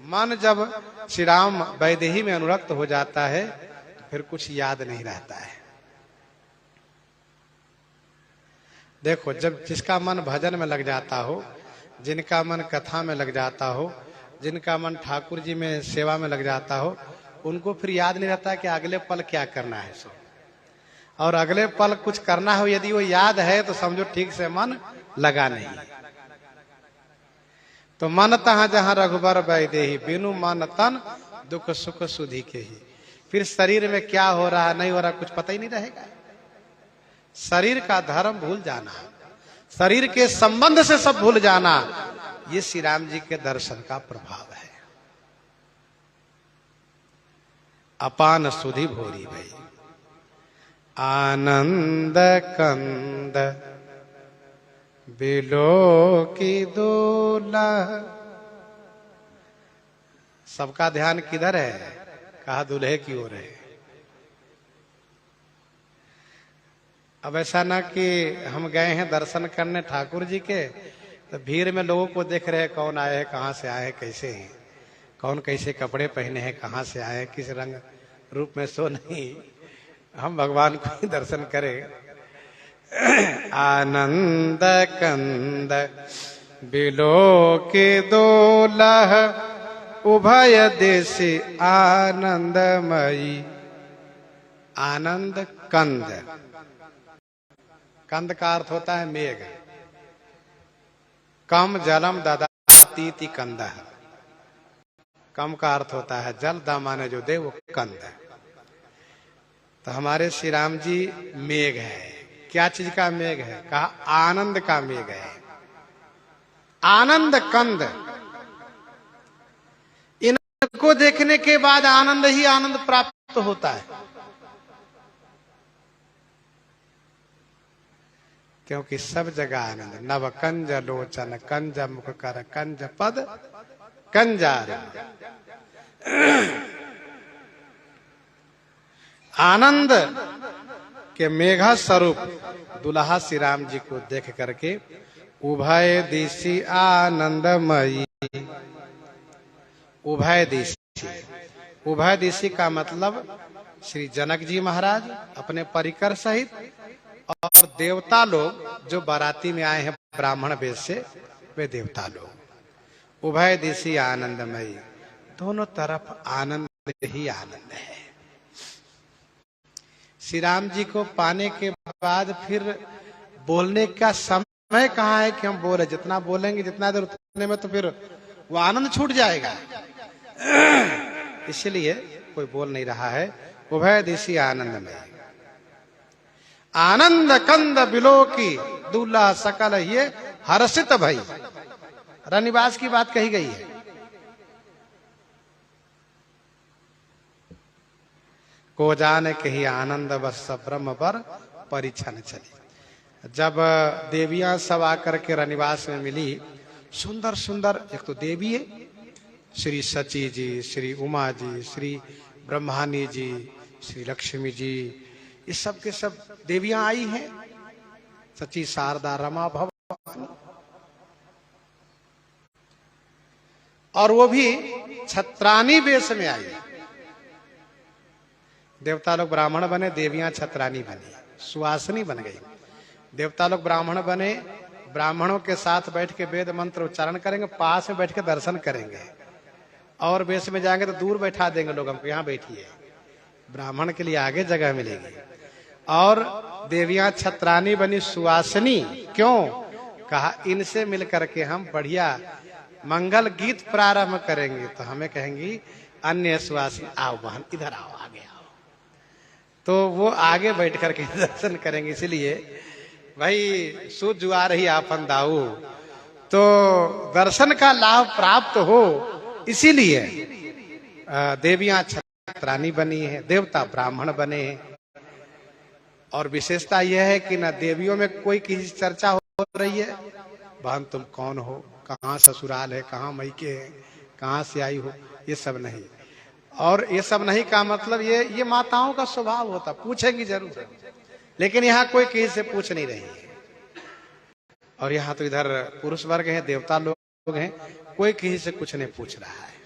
मन जब श्री राम वैदेही में अनुरक्त हो जाता है तो फिर कुछ याद नहीं रहता है। देखो, जब जिसका मन भजन में लग जाता हो, जिनका मन कथा में लग जाता हो, जिनका मन ठाकुर जी में सेवा में लग जाता हो, उनको फिर याद नहीं रहता कि अगले पल क्या करना है। सो और अगले पल कुछ करना हो, यदि वो याद है तो समझो ठीक से मन लगा नहीं। तो मन तहाँ जहां रघुबर बैदेही, बिनु मन तन दुख सुख सुधि के ही। फिर शरीर में क्या हो रहा नहीं हो रहा कुछ पता ही नहीं रहेगा। शरीर का धर्म भूल जाना, शरीर के संबंध से सब भूल जाना, ये श्री राम जी के दर्शन का प्रभाव है। अपान सुधि भोरी भई, आनंद कंद बिलो की दूल्हा। सबका ध्यान किधर है? कहा दूल्हे की ओर है। अब ऐसा ना कि हम गए हैं दर्शन करने ठाकुर जी के, तो भीड़ में लोगों को देख रहे हैं कौन आए हैं, कहाँ से आए हैं, कैसे हैं, कौन कैसे कपड़े पहने हैं, कहाँ से आए हैं, किस रंग रूप में। सो नहीं, हम भगवान को ही दर्शन करें। आनंद कंद बिलो के दोलह, उभय देशी आनंदमयी। आनंद कंद, कंद का अर्थ होता है मेघ। कम जलम ददातीति कंद, कम का अर्थ होता है जल, दामाने जो दे वो कंद। तो हमारे श्री राम जी मेघ है। क्या चीज का मेघ है? कहा आनंद का मेघ है। आनंद कंद, इनको देखने के बाद आनंद ही आनंद प्राप्त होता है। क्योंकि सब जगह आनंद। नव कंज लोचन, कंज मुख कर, कंज पद कंजार। आनंद के मेघा स्वरूप दुल्हा श्री राम जी को देख करके उभय दिशि आनंदमयी। उभय दिशि, उभय दिशि का मतलब श्री जनक जी महाराज अपने परिकर सहित और देवता लोग जो बाराती में आए हैं ब्राह्मण वेश से, वे देवता लोग। उभय दिशि आनंदमयी, दोनों तरफ आनंद ही आनंद है। श्री राम जी को पाने के बाद फिर बोलने का समय कहाँ है कि हम बोले। जितना बोलेंगे जितना देर उतने में तो फिर वो आनंद छूट जाएगा। इसलिए कोई बोल नहीं रहा है। उभय दिशि आनंदमय, आनंद कंद बिलो की दूल्हा सकल ये हर्षित भई। रनिवास की बात कही गई है। को जाने कही आनंद बस ब्रह्म पर परिछन चली। जब देवियां सब आकर के रनिवास में मिली, सुंदर सुंदर, एक तो देवी है श्री सची जी, श्री उमा जी, श्री ब्रह्मानी जी, श्री लक्ष्मी जी, ये सब के सब देवियां आई हैं। सची, शारदा, रमा, भवानी, और वो भी छत्रानी वेश में आई। देवता लोग ब्राह्मण बने, देवियां छत्रानी बनी, सुहासिनी बन गई। देवता लोग ब्राह्मण बने, ब्राह्मणों के साथ बैठ के वेद मंत्र उच्चारण करेंगे, पास में बैठ के दर्शन करेंगे, और वेश में जाएंगे तो दूर बैठा देंगे लोग, हमको यहाँ बैठिए, ब्राह्मण के लिए आगे जगह मिलेगी। और देवियां छत्रानी बनी, सुहासिनी। क्यों? कहा इनसे मिलकर के हम बढ़िया मंगल गीत प्रारंभ करेंगे। तो हमें कहेंगी अन्य सुहासिनी, आओ बहन इधर आओ, आगे आओ, तो वो आगे बैठ करके दर्शन करेंगे। इसलिए भाई सूझ जुआ रही आपन दाऊ, तो दर्शन का लाभ प्राप्त हो, इसीलिए देवियां छत्रानी बनी है, देवता ब्राह्मण बने हैं। और विशेषता यह है कि न देवियों में कोई किसी चर्चा हो रही है, बहन तुम कौन हो, कहाँ ससुराल है, कहाँ मैके है, कहाँ से आई हो, ये सब नहीं। और ये सब नहीं का मतलब ये माताओं का स्वभाव होता, पूछेंगी जरूर, लेकिन यहाँ कोई किसी से पूछ नहीं रही है। और यहाँ तो इधर पुरुष वर्ग है, देवता लोग हैं, कोई किसी से कुछ नहीं पूछ रहा है।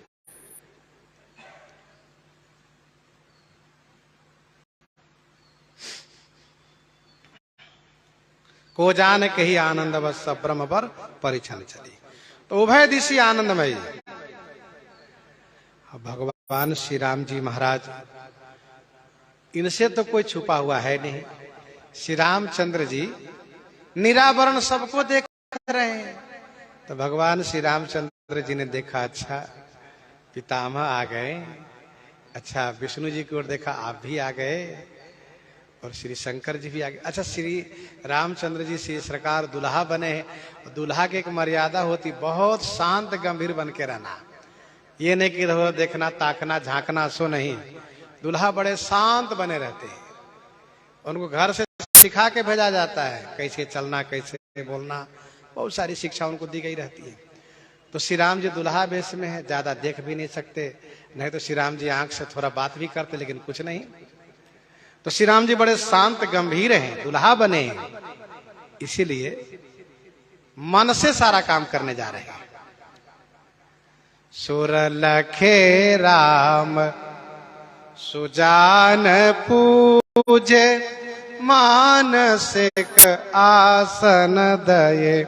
को जान कही आनंद बस ब्रह्म पर परिछन चली। तो उभय दिशी आनंदमयी। भगवान श्री राम जी महाराज, इनसे तो कोई छुपा हुआ है नहीं। श्री रामचंद्र जी निरावरण सबको देख रहे हैं। तो भगवान श्री रामचंद्र जी ने देखा, अच्छा पितामह आ गए, अच्छा विष्णु जी की ओर देखा, आप भी आ गए, और श्री शंकर जी भी आ गए। अच्छा श्री रामचंद्र जी श्री सरकार दुल्हा बने हैं। दुल्हा की एक मर्यादा होती, बहुत शांत गंभीर बन के रहना, ये नहीं कि रहो देखना ताकना झांकना, सो नहीं। दुल्हा बड़े शांत बने रहते हैं, उनको घर से सिखा के भेजा जाता है, कैसे चलना, कैसे बोलना, बहुत सारी शिक्षा उनको दी गई रहती है। तो श्री राम जी दुल्हा वेश में है, ज्यादा देख भी नहीं सकते, नहीं तो श्री राम जी आंख से थोड़ा बात भी करते, लेकिन कुछ नहीं। तो श्री राम जी बड़े शांत गंभीर हैं, दुल्हा बने हैं, इसीलिए मन से सारा काम करने जा रहे हैं। सुर लखे राम सुजान पूजे, मानसिक आसन दये,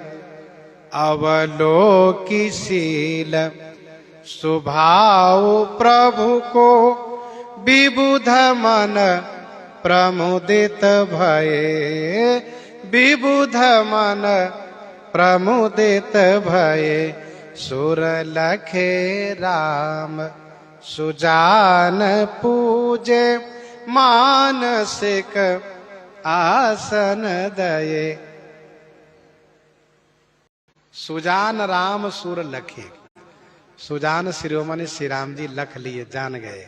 अवलोकिशील स्वभाव प्रभु को, विबुध मन प्रमुदित भये, विबुध मन प्रमुदित भये। सुर लखे राम सुजान पूजे, मानसिक आसन दये। सुजान राम सुर लखे, सुजान शिरोमणि श्री राम जी लख लिए, जान गए,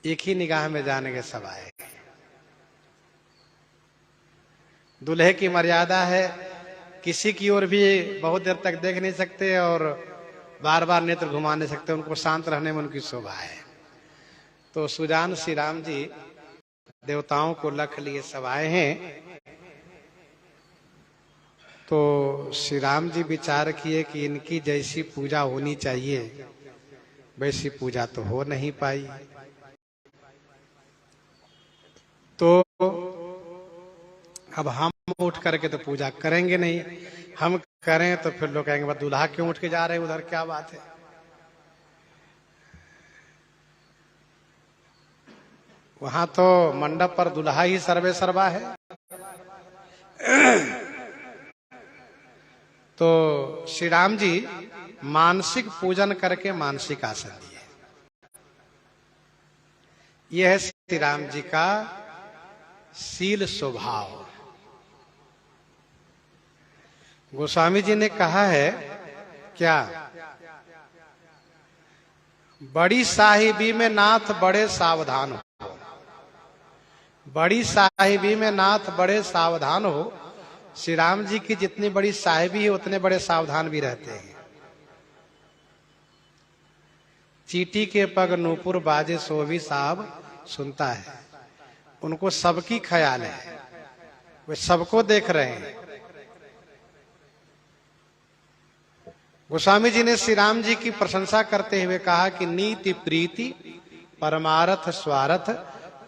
एक ही निगाह में जान गए, सब आए। दूल्हे की मर्यादा है, किसी की ओर भी बहुत देर तक देख नहीं सकते और बार बार नेत्र घुमा नहीं सकते, उनको शांत रहने में उनकी शोभा है। तो सुजान श्री राम जी देवताओं को लख लिए सब आए हैं। तो श्री राम जी विचार किए कि इनकी जैसी पूजा होनी चाहिए वैसी पूजा तो हो नहीं पाई, तो अब हम उठ करके तो पूजा करेंगे नहीं, हम करें तो फिर लोग कहेंगे दूल्हा क्यों उठ के जा रहे हैं उधर, क्या बात है। वहां तो मंडप पर दुल्हा ही सर्वे सर्वा है। तो श्री राम जी मानसिक पूजन करके मानसिक आसन दिए। यह है श्री राम जी का शील स्वभाव। गोस्वामी जी ने कहा है क्या, बड़ी साहिबी में नाथ बड़े सावधान हो, बड़ी साहिबी में नाथ बड़े सावधान हो। श्री राम जी की जितनी बड़ी साहिबी है उतने बड़े सावधान भी रहते हैं। चीटी के पग नूपुर बाजे सो भी साहब सुनता है। उनको सबकी ख्याल है, वे सबको देख रहे हैं। गोस्वामी जी ने श्री राम जी की प्रशंसा करते हुए कहा कि नीति प्रीति परमारथ स्वार्थ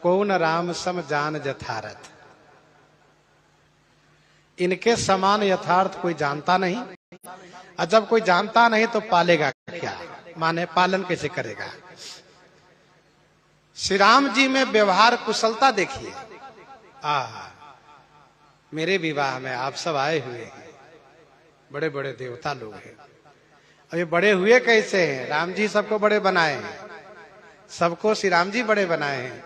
कौन राम सम जान यथारथ। इनके समान यथार्थ कोई जानता नहीं, और जब कोई जानता नहीं तो पालेगा क्या, माने पालन कैसे करेगा। श्री राम जी में व्यवहार कुशलता देखिए। मेरे विवाह में आप सब आए हुए हैं, बड़े बड़े देवता लोग हैं। अब ये बड़े हुए कैसे हैं? राम जी सबको बड़े बनाए हैं, सबको श्री राम जी बड़े बनाए हैं।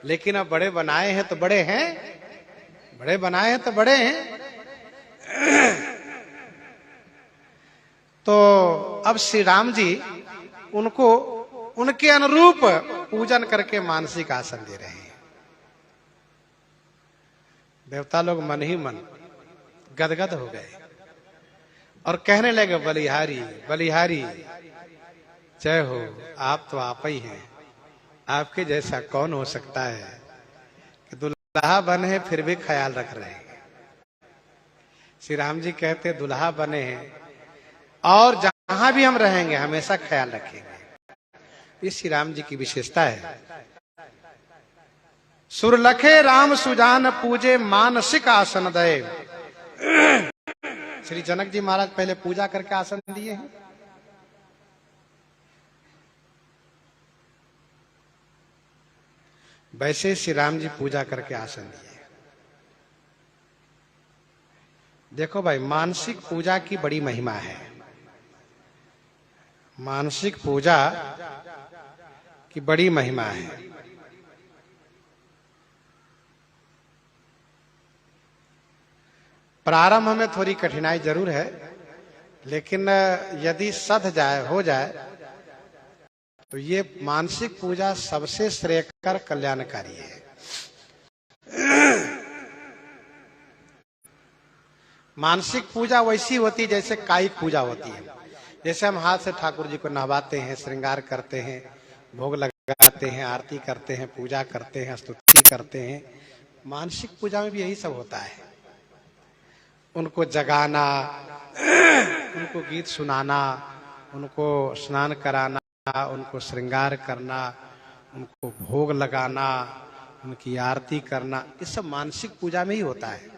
लेकिन अब बड़े बनाए हैं तो बड़े हैं, बड़े बनाए हैं तो बड़े हैं। तो अब श्री राम जी उनको उनके अनुरूप पूजन करके मानसिक आसन दे रहे हैं। देवता लोग मन ही मन गदगद हो गए और कहने लगे, बलिहारी बलिहारी जय हो, आप तो आप ही हैं, आपके जैसा कौन हो सकता है कि दुल्हा बने फिर भी ख्याल रख रहे हैं। श्री राम जी कहते दुल्हा बने हैं और जहां भी हम रहेंगे हमेशा ख्याल रखेंगे। ये श्री राम जी की विशेषता है। सुर लखे राम सुजान पूजे मानसिक आसन दे। श्री जनक जी महाराज पहले पूजा करके आसन दिए हैं। वैसे श्री राम जी पूजा करके आसन दिए। देखो भाई, मानसिक पूजा की बड़ी महिमा है। मानसिक पूजा की बड़ी महिमा है। प्रारंभ में थोड़ी कठिनाई जरूर है, लेकिन यदि सध जाए, हो जाए, तो ये मानसिक पूजा सबसे श्रेयस्कर कल्याणकारी है। मानसिक पूजा वैसी होती जैसे कायिक पूजा होती है। जैसे हम हाथ से ठाकुर जी को नहवाते हैं, श्रृंगार करते हैं, भोग लगाते हैं, आरती करते हैं, पूजा करते हैं, स्तुति करते हैं। मानसिक पूजा में भी यही सब होता है। उनको जगाना, उनको गीत सुनाना, उनको स्नान कराना, उनको श्रृंगार करना, उनको भोग लगाना, उनकी आरती करना, ये सब मानसिक पूजा में ही होता है।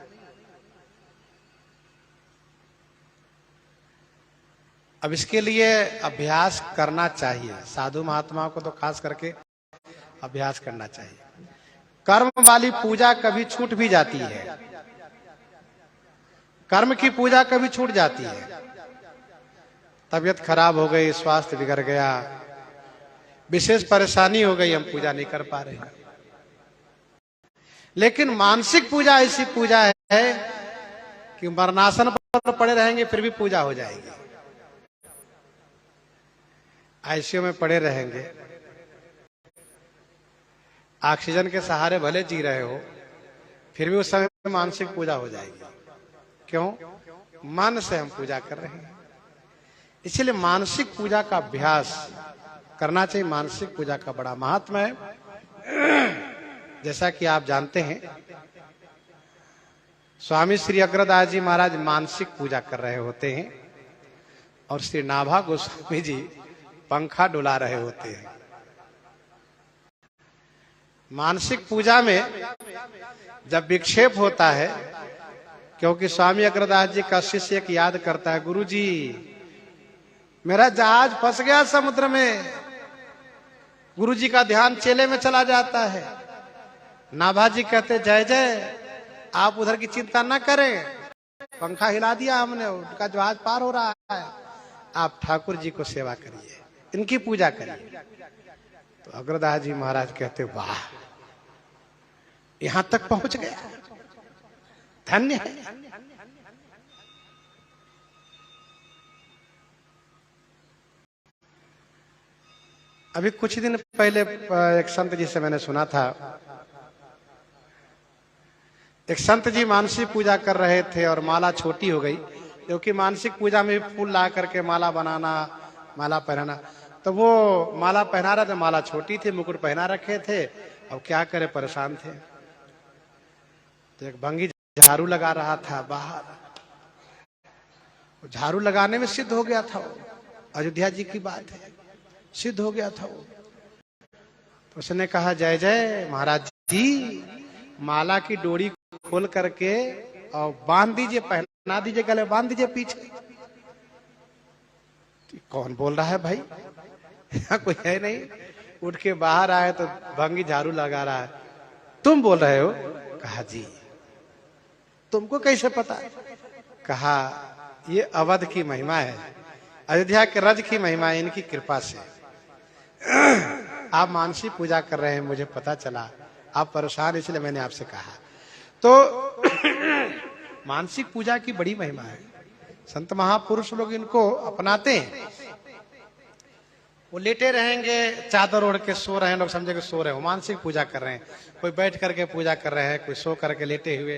अब इसके लिए अभ्यास करना चाहिए। साधु महात्माओं को तो खास करके अभ्यास करना चाहिए। कर्म वाली पूजा कभी छूट भी जाती है। कर्म की पूजा कभी छूट जाती है। तबीयत खराब हो गई, स्वास्थ्य बिगड़ गया, विशेष परेशानी हो गई, हम पूजा नहीं कर पा रहे हैं। लेकिन मानसिक पूजा ऐसी पूजा है कि मरणासन पर पड़े रहेंगे फिर भी पूजा हो जाएगी। आईसीयू में पड़े रहेंगे, ऑक्सीजन के सहारे भले जी रहे हो, फिर भी उस समय मानसिक पूजा हो जाएगी। क्यों? मन से हम पूजा कर रहे हैं। इसलिए मानसिक पूजा का अभ्यास करना चाहिए। मानसिक पूजा का बड़ा महात्मा है। जैसा कि आप जानते हैं, स्वामी श्री अग्रदास जी महाराज मानसिक पूजा कर रहे होते हैं और श्री नाभा गोस्वामी जी पंखा डुला रहे होते हैं। मानसिक पूजा में जब विक्षेप होता है, क्योंकि स्वामी अग्रदास जी का शिष्य एक याद करता है, गुरु जी मेरा जहाज फंस गया समुद्र में। गुरु जी का ध्यान चेले में चला जाता है। नाभा जी कहते जय जय, आप उधर की चिंता न करें, पंखा हिला दिया हमने, उनका जहाज पार हो रहा है, आप ठाकुर जी को सेवा करिए, इनकी पूजा करिए। तो अग्रदास जी महाराज कहते वाह, यहां तक पहुंच गया, धन्य है। अभी कुछ दिन पहले एक संत जी से मैंने सुना था, एक संत जी मानसिक पूजा कर रहे थे और माला छोटी हो गई, क्योंकि मानसिक पूजा में फूल ला करके माला बनाना, माला पहनाना, तो वो माला पहना रहे थे, माला छोटी थी, मुकुट पहना रखे थे, अब क्या करे, परेशान थे। तो एक भंगी झाड़ू लगा रहा था बाहर, झाड़ू लगाने में सिद्ध हो गया था वो, अयोध्या जी की बात है, सिद्ध हो गया था वो। तो उसने कहा, जय जय महाराज जी, माला की डोरी खोल करके और बांध दीजिए, पहना दीजिए, गले बांध दीजिए पीछे। तो कौन बोल रहा है भाई, यहाँ कोई है नहीं। उठ के बाहर आए तो भंगी झाड़ू लगा रहा है। तुम बोल रहे हो? कहा जी। तुमको कैसे पता? कहा ये अवध की महिमा है, अयोध्या के रज की महिमा है, इनकी कृपा से। आप मानसी पूजा कर रहे हैं, मुझे पता चला, आप परेशान, इसलिए मैंने आपसे कहा। तो मानसिक पूजा की बड़ी महिमा है, संत महापुरुष लोग इनको अपनाते हैं। वो लेटे रहेंगे, चादर ओढ़ के सो रहे हैं, लोग समझे कि सो रहे हो, मानसिक पूजा कर रहे हैं। कोई बैठ करके पूजा कर रहे हैं, कोई सो करके लेटे हुए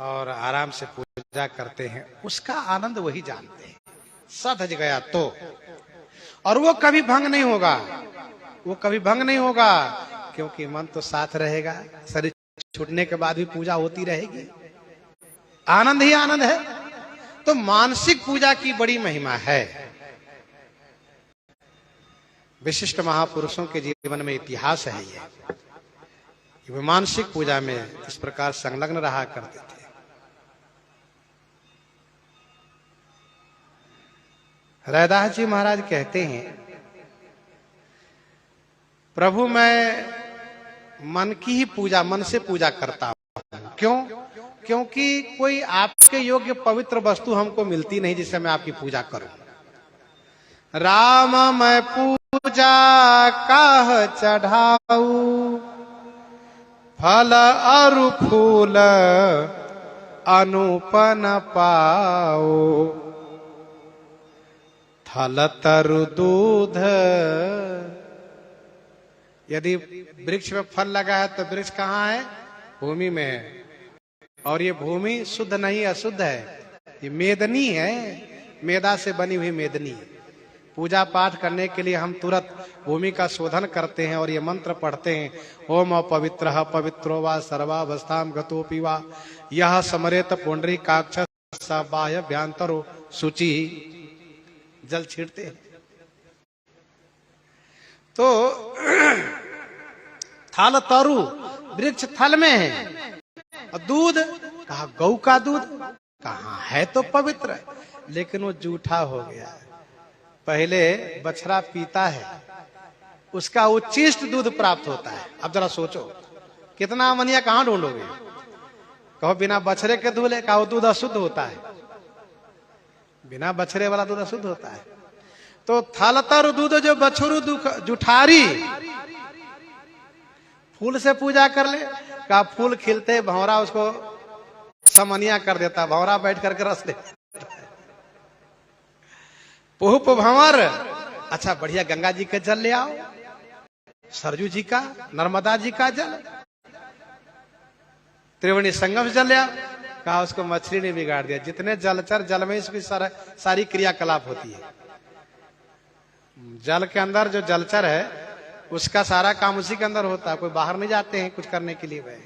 और आराम से पूजा करते हैं, उसका आनंद वही जानते हैं। सधज गया तो, और वो कभी भंग नहीं होगा, वो कभी भंग नहीं होगा, क्योंकि मन तो साथ रहेगा, शरीर छूटने के बाद भी पूजा होती रहेगी, आनंद ही आनंद है। तो मानसिक पूजा की बड़ी महिमा है। विशिष्ट महापुरुषों के जीवन में इतिहास है ये, वे मानसिक पूजा में इस प्रकार संलग्न रहा करते थे। रैदास जी महाराज कहते हैं, प्रभु मैं मन की ही पूजा, मन से पूजा करता हूं। क्यों? क्योंकि कोई आपके योग्य पवित्र वस्तु हमको मिलती नहीं जिससे मैं आपकी पूजा करूं। राम मैं पूजा काह चढ़ाऊ, फल अरु फूल अनुपन पाओ, थल तरु दूध। यदि वृक्ष में फल लगा है तो वृक्ष कहाँ है? भूमि में है, और ये भूमि शुद्ध नहीं अशुद्ध है, ये मेदनी है, मेदा से बनी हुई मेदनी। पूजा पाठ करने के लिए हम तुरंत भूमि का शोधन करते हैं और ये मंत्र पढ़ते हैं, ओम अपवित्रः पवित्रो वा सर्वावस्थाम गतोपि वा यह समरेत पुंडरीकाक्ष स बाह्य भ्यांतरो शुचि। जल छींटते हैं। तो थल तरु, वृक्ष थल में है, और दूध कहा गौ का दूध कहाँ है, तो पवित्र, लेकिन वो जूठा हो गया। पहले बछड़ा पीता है, उसका उच्चिष्ट दूध प्राप्त होता है। अब जरा सोचो कितना अमनिया कहां ढूंढोगे? कहो बिना बछड़े के दूध ले, कहो दूध अशुद्ध होता है, बिना बछड़े वाला दूध अशुद्ध होता है। तो थलतर दूध जो बछरू जुठारी, फूल से पूजा कर ले, का फूल खिलते भंवरा उसको समनिया कर देता, भंवरा बैठ करके रस ले। पुष्प भंवर, अच्छा बढ़िया गंगा जी का जल ले आओ, सरजू जी का, नर्मदा जी का जल, त्रिवेणी संगम जल ले आओ, कहा उसको मछली ने बिगाड़ दिया। जितने जलचर, जल में इसकी सारी क्रियाकलाप होती है। जल के अंदर जो जलचर है उसका सारा काम उसी के अंदर होता है, कोई बाहर नहीं जाते हैं कुछ करने के लिए भाई।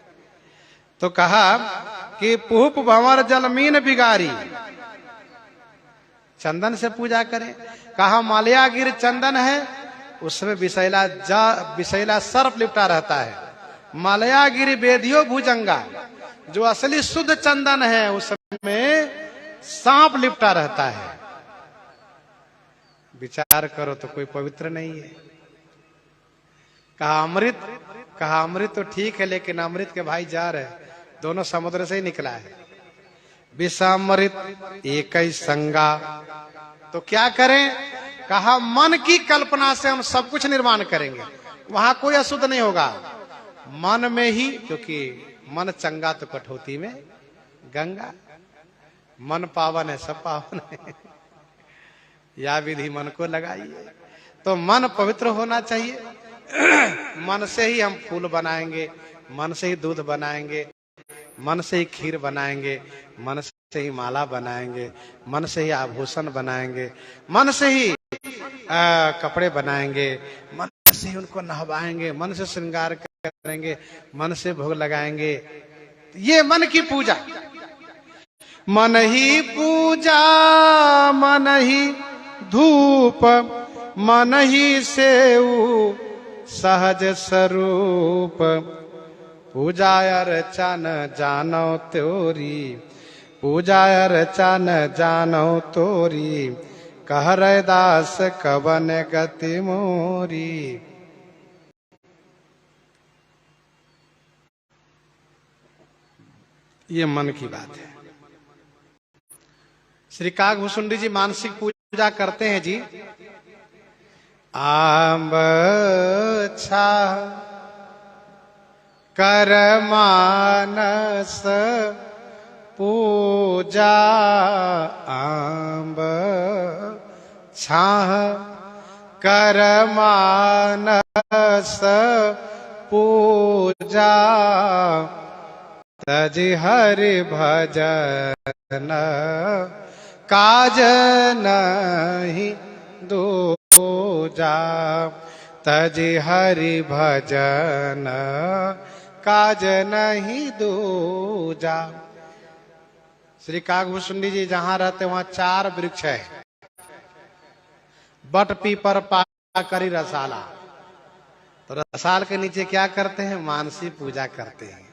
तो कहा कि पुष्प भंवर जल मीन बिगारी, चंदन से पूजा करें। कहा माल्या गिर चंदन है, उसमें विषैला सर्प लिपटा रहता है। मालयागिरी वेदियो भुजंगा, जो असली शुद्ध चंदन है उसमें सांप लिपटा रहता है। विचार करो तो कोई पवित्र नहीं है। कहा अमृत, कहा अमृत तो ठीक है, लेकिन अमृत के भाई जार है, दोनों समुद्र से ही निकला है। विषामृत एक ही संगा, तो क्या करें? कहा मन की कल्पना से हम सब कुछ निर्माण करेंगे, वहां कोई अशुद्ध नहीं होगा, मन में ही, क्योंकि मन चंगा तो कठौती में गंगा, मन पावन है सब पावन है। या विधि मन को लगाइए, तो मन पवित्र होना चाहिए। मन से ही हम फूल बनाएंगे, मन से ही दूध बनाएंगे, मन से ही खीर बनाएंगे, मन से ही माला बनाएंगे, मन से ही आभूषण बनाएंगे, मन से ही कपड़े बनाएंगे, मन से उनको नहवाएंगे, मन से श्रृंगार करेंगे, मन से भोग लगाएंगे। ये मन की पूजा। मन ही पूजा, मन ही धूप, मन ही सेऊ सहज स्वरूप। पूजा अर्चन जानो तोरी, पूजा अर्चन जानो तोरी। कह रैदास कवन गति मोरी। ये मन की बात है। श्री काकभूषुंडी जी मानसिक पूजा करते हैं जी। आंब छाह कर मानस पूजा, आंब छाह कर मानस पूजा। तज हरि भजन काज नहीं दूजा। तज हरि भजन काज नहीं दूजा। श्री काकभूषुंडी जी जहां रहते वहां 4 वृक्ष है, बट पीपर पाकरी रसाला। तो रसाल के नीचे क्या करते हैं? मानसी पूजा करते हैं।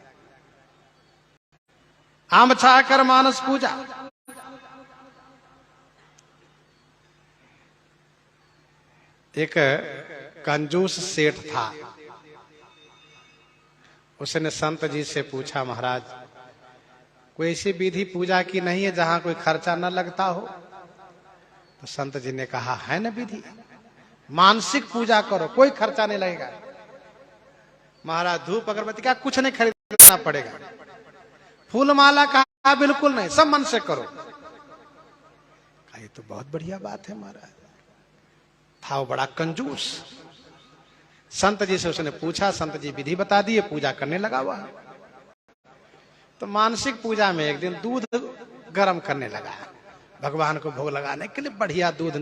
आम छाकर मानस पूजा। एक कंजूस सेठ था, उसने संत जी से पूछा, महाराज कोई ऐसी विधि पूजा की नहीं है जहां कोई खर्चा न लगता हो? तो संत जी ने कहा, है ना विधि, मानसिक पूजा करो, कोई खर्चा नहीं लगेगा। महाराज धूप अगरबत्ती का कुछ नहीं खरीदना पड़ेगा, फूल माला का बिल्कुल नहीं, सब मन से करो। ये तो बहुत बढ़िया बात है महाराज। था वो बड़ा कंजूस। संत जी से उसने पूछा, संत जी विधि बता दिए, पूजा करने लगा हुआ। तो मानसिक पूजा में एक दिन दूध गर्म करने लगा, भगवान को भोग लगाने के लिए बढ़िया दूध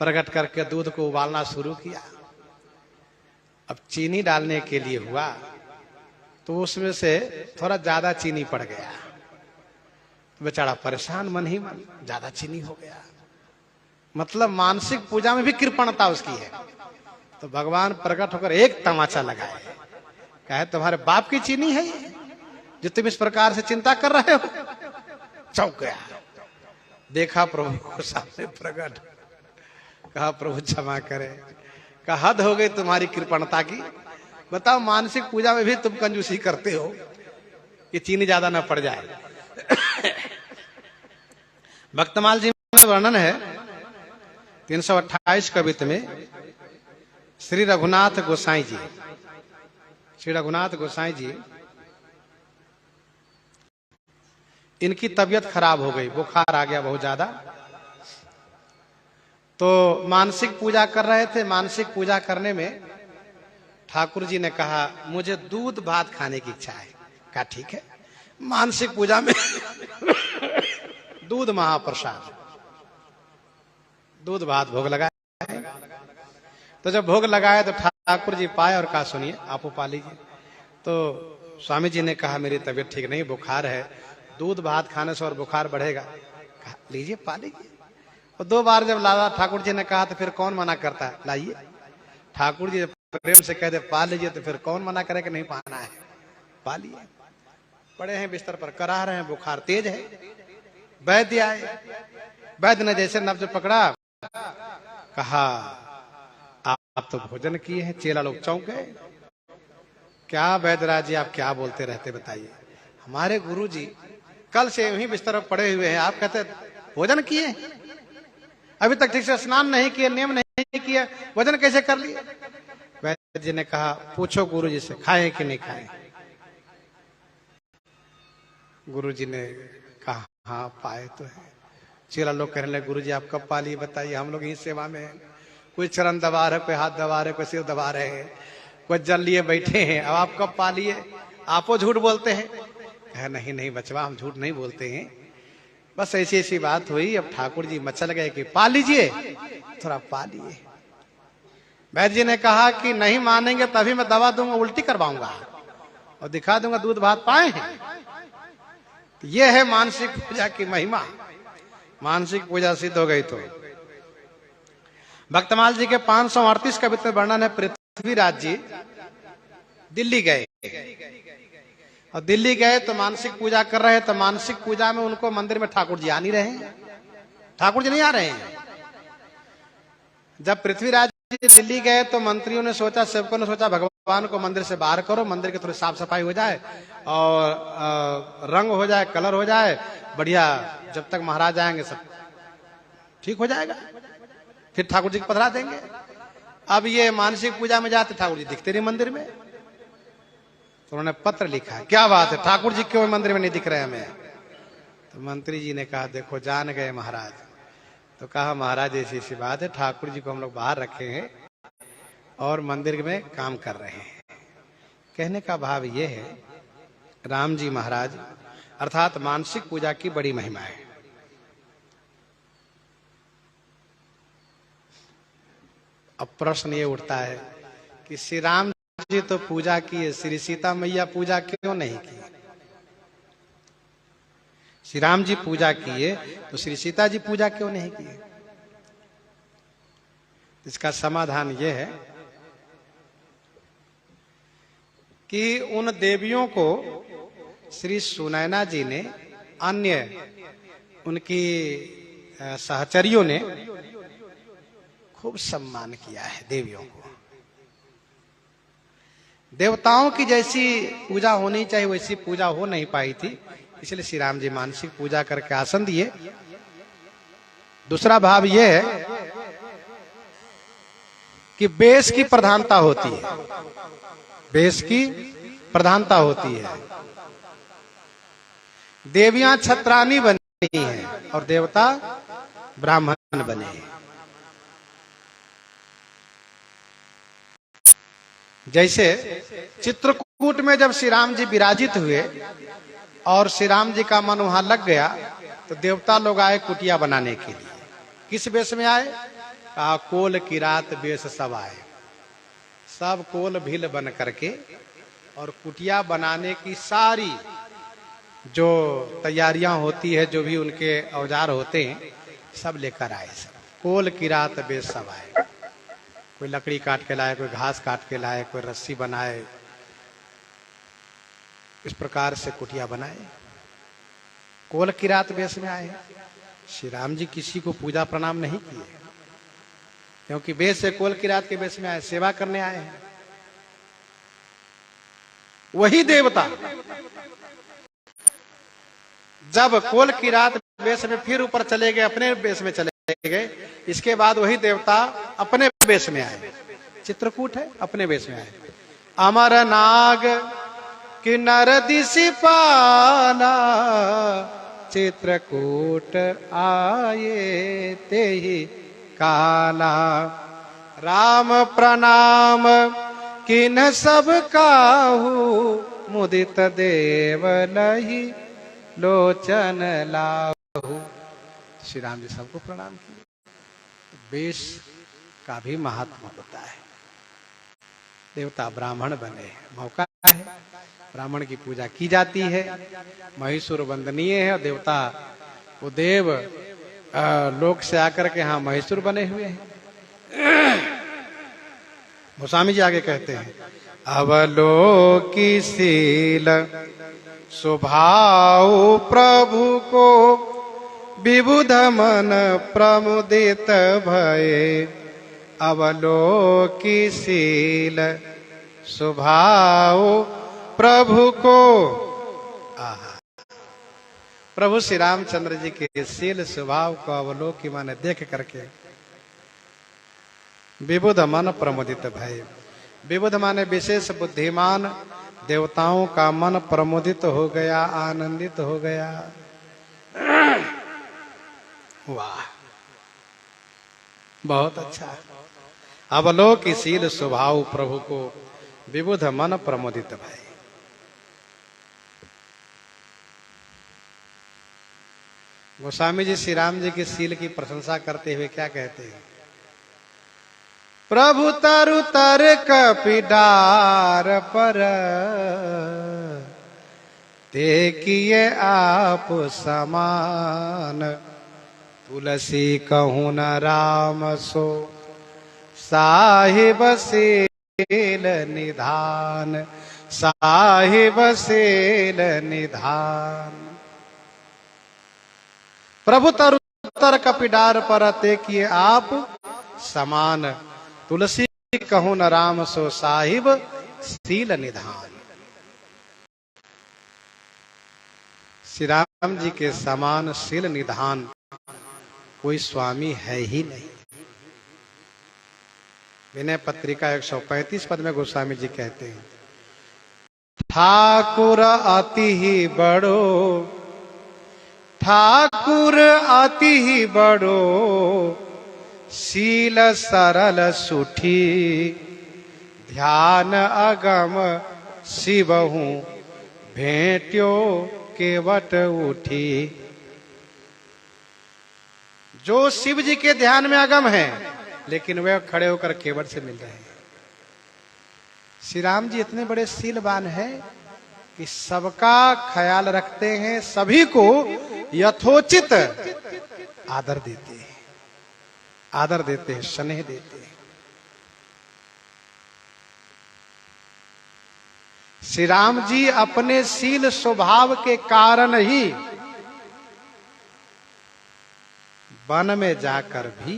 प्रकट करके दूध को उबालना शुरू किया। अब चीनी डालने के लिए हुआ तो उसमें से थोड़ा ज्यादा चीनी पड़ गया, तो बेचारा परेशान, मन ही मन ज्यादा चीनी हो गया। मतलब मानसिक पूजा में भी कृपणता उसकी है। तो भगवान प्रकट होकर एक तमाचा लगाए, कहे तुम्हारे बाप की चीनी है ये जो तुम इस प्रकार से चिंता कर रहे हो? चौंक गया, देखा प्रभु को सामने प्रकट, कहा प्रभु क्षमा करे, कहा हद हो गई तुम्हारी कृपणता की। बताओ मानसिक पूजा में भी तुम कंजूसी करते हो कि चीनी ज्यादा न पड़ जाए। भक्तमाल जी में वर्णन है 328 कवित में, श्री रघुनाथ गोसाई जी, श्री रघुनाथ गोसाई जी, इनकी तबीयत खराब हो गई, बुखार आ गया बहुत ज्यादा। तो मानसिक पूजा कर रहे थे। मानसिक पूजा करने में ठाकुर जी ने कहा मुझे दूध भात खाने की इच्छा है। कहा ठीक है, मानसिक पूजा में दूध महाप्रसाद, दूध भात भोग लगाए। तो जब भोग लगाए तो ठाकुर जी पाए और कहा सुनिए आप पा लीजिए। तो स्वामी जी ने कहा मेरी तबीयत ठीक नहीं, बुखार है, दूध भात खाने से और बुखार बढ़ेगा। कहा लीजिए पा लीजिए। और 2 बार जब लाला ठाकुर जी ने कहा तो फिर कौन मना करता है, लाइए। ठाकुर जी प्रेम से कहते पा लीजिए तो फिर कौन मना करे कि नहीं पाना है, पा लिए। पड़े हैं बिस्तर पर, करा रहे हैं, बुखार तेज है। वैद्य आए, वैद्य ने जैसे नब्ज पकड़ा, कहा आप तो भोजन किए हैं। चेला लोग चौंक गए, क्या वैद्यराज जी आप क्या बोलते रहते बताइए, हमारे गुरु जी कल से वहीं बिस्तर पर पड़े हुए हैं, आप कहते भोजन किए, अभी तक ठीक से स्नान नहीं किए, नियम नहीं किया, भोजन कैसे कर लिए? वैद्य जी ने कहा पूछो गुरु जी से खाए कि नहीं खाए। गुरु जी ने कहा हाँ पाए तो है। चेला लोग कहने लगे गुरु जी आप कब पा लिए बताइए, हम लोग यही सेवा में हैं, कोई चरण दबा रहे, कोई हाथ दबा रहे, कोई सिर दबा रहे हैं, कोई जल लिए बैठे हैं, अब आप कब पा लिए? आपो झूठ बोलते हैं। कहे नहीं नहीं बचवा, हम झूठ नहीं बोलते हैं, बस ऐसी ऐसी बात हुई। अब ठाकुर जी मचल गए कि पा लीजिए, थोड़ा पा लिए। वैद्य जी ने कहा कि नहीं मानेंगे तभी मैं दवा दूंगा, उल्टी करवाऊंगा और दिखा दूंगा दूध भात पाए हैं। यह है मानसिक पूजा की महिमा। मानसिक पूजा सिद्ध हो गई तो भक्तमाल जी के 538 कविता वर्णन है। पृथ्वीराज जी दिल्ली गए और दिल्ली गए तो मानसिक पूजा कर रहे, तो मानसिक पूजा में उनको मंदिर में ठाकुर जी आ नहीं रहे हैं। ठाकुर जी नहीं आ रहे हैं। जब पृथ्वीराज जी दिल्ली गए तो मंत्रियों ने सोचा, सेवकों ने सोचा, भगवान को मंदिर से बाहर करो, मंदिर की थोड़ी साफ सफाई हो जाए और रंग हो जाए, कलर हो जाए बढ़िया। जब तक महाराज आएंगे सब ठीक हो जाएगा, फिर ठाकुर जी को पधरा देंगे। अब ये मानसिक पूजा में जाते, ठाकुर जी दिखते नहीं मंदिर में। तो उन्होंने पत्र लिखा, क्या बात है ठाकुर जी क्यों मंदिर में नहीं दिख रहे हमें? तो मंत्री जी ने कहा, देखो जान गए महाराज। तो कहा, महाराज ऐसी ऐसी बात है, ठाकुर जी को हम लोग बाहर रखे हैं और मंदिर में काम कर रहे हैं। कहने का भाव ये है, राम जी महाराज अर्थात मानसिक पूजा की बड़ी महिमा है। अब प्रश्न ये उठता है कि श्री राम जी तो पूजा की है, श्री सीता मैया पूजा क्यों नहीं की? श्री राम जी पूजा किए तो श्री सीता जी पूजा क्यों नहीं किए? इसका समाधान यह है कि उन देवियों को श्री सुनैना जी ने, अन्य उनकी सहचरियों ने खूब सम्मान किया है देवियों को। देवताओं की जैसी पूजा होनी चाहिए वैसी पूजा हो नहीं पाई थी, इसलिए श्री राम जी मानसिक पूजा करके आसन दिए। दूसरा भाव यह है कि वेश की प्रधानता होती है, वेश की प्रधानता होती है। देवियां छत्रानी बनी हैं और देवता ब्राह्मण बने हैं। जैसे चित्रकूट में जब श्री राम जी विराजित हुए और श्री राम जी का मन वहां लग गया तो देवता लोग आए कुटिया बनाने के लिए। किस वेश में आए? कहा, कोल किरात वेश सब आए। सब कोल भील बन करके और कुटिया बनाने की सारी जो तैयारियां होती है, जो भी उनके औजार होते हैं, सब लेकर आए। सब कोल किरात वेश सब आए। कोई लकड़ी काट के लाए, कोई घास काट के लाए, कोई रस्सी बनाए। इस प्रकार से कुटिया बनाए, कोल किरात वेश में आए। श्री राम जी किसी को पूजा प्रणाम नहीं किए, क्योंकि वेश से कोल किरात के वेश में आए, सेवा करने आए हैं। वही देवता जब कोल किरात वेश में फिर ऊपर चले गए, अपने वेश में चले गए, इसके बाद वही देवता अपने वेश में आए। चित्रकूट है, अपने वेश में आए। अमर नाग किन्नर दिशि पाला, चित्रकूट आए ते ही काला। राम प्रणाम किन सब काहू, मुदित देव लही लोचन लाहू। श्री राम जी सबको प्रणाम किए। वेश का भी महात्मा होता है। देवता ब्राह्मण बने, मौका है, ब्राह्मण की पूजा की जाती है। महिषुर वंदनीय है और देवता वो देव लोक से आकर के यहाँ महिषुर बने हुए हैं। गोस्वामी जी आगे कहते हैं, अवलोकिशील स्वभाव प्रभु को, विबुध मन प्रमुदित भये। अवलोकिशील स्वभाव प्रभु को। प्रभु श्री रामचंद्र जी के शील स्वभाव को अवलोकी माने देख करके विबुध मन प्रमुदित भये। विबुध माने विशेष बुद्धिमान देवताओं का मन प्रमुदित हो गया, आनंदित हो गया। वाह, बहुत अच्छा। अवलोकिशील स्वभाव प्रभु को, विबुध मन प्रमुदित भये। गोस्वामी जी श्री राम जी के शील की प्रशंसा करते हुए क्या कहते हैं? प्रभु तरु तर कपिडार पर ते किए आप समान, तुलसी कहूँ न राम सो साहिब शील निधान, साहिब शील निधान। प्रभु तरु तर कपिडार पर ते किए आप समान, तुलसी कहूँ न राम सो साहिब शील निधान। श्री राम जी के समान शील निधान कोई स्वामी है ही नहीं। विनय पत्रिका 135 पद में गोस्वामी जी कहते हैं, ठाकुर अति ही बड़ो, ठाकुर अति ही बड़ो, शील सरल सुठी, ध्यान अगम शिवहूँ भेंट्यो केवट उठी। जो शिव जी के ध्यान में अगम है, लेकिन वे खड़े होकर केवट से मिल रहे हैं। श्री राम जी इतने बड़े शीलवान हैं कि सबका ख्याल रखते हैं, सभी को यथोचित आदर देते हैं, आदर देते हैं, स्नेह देते हैं। श्री राम जी अपने शील स्वभाव के कारण ही वन में जाकर भी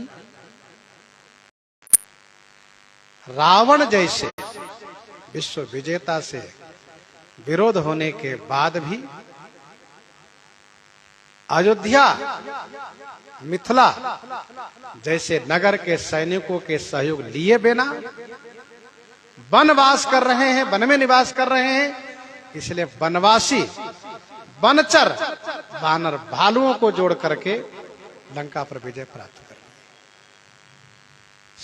रावण जैसे विश्व विजेता से विरोध होने के बाद भी अयोध्या, मिथिला जैसे नगर के सैनिकों के सहयोग लिए बिना वनवास कर रहे हैं, वन में निवास कर रहे हैं। इसलिए वनवासी वनचर वानर भालुओं को जोड़ करके लंका पर विजय प्राप्त कर रहे हैं।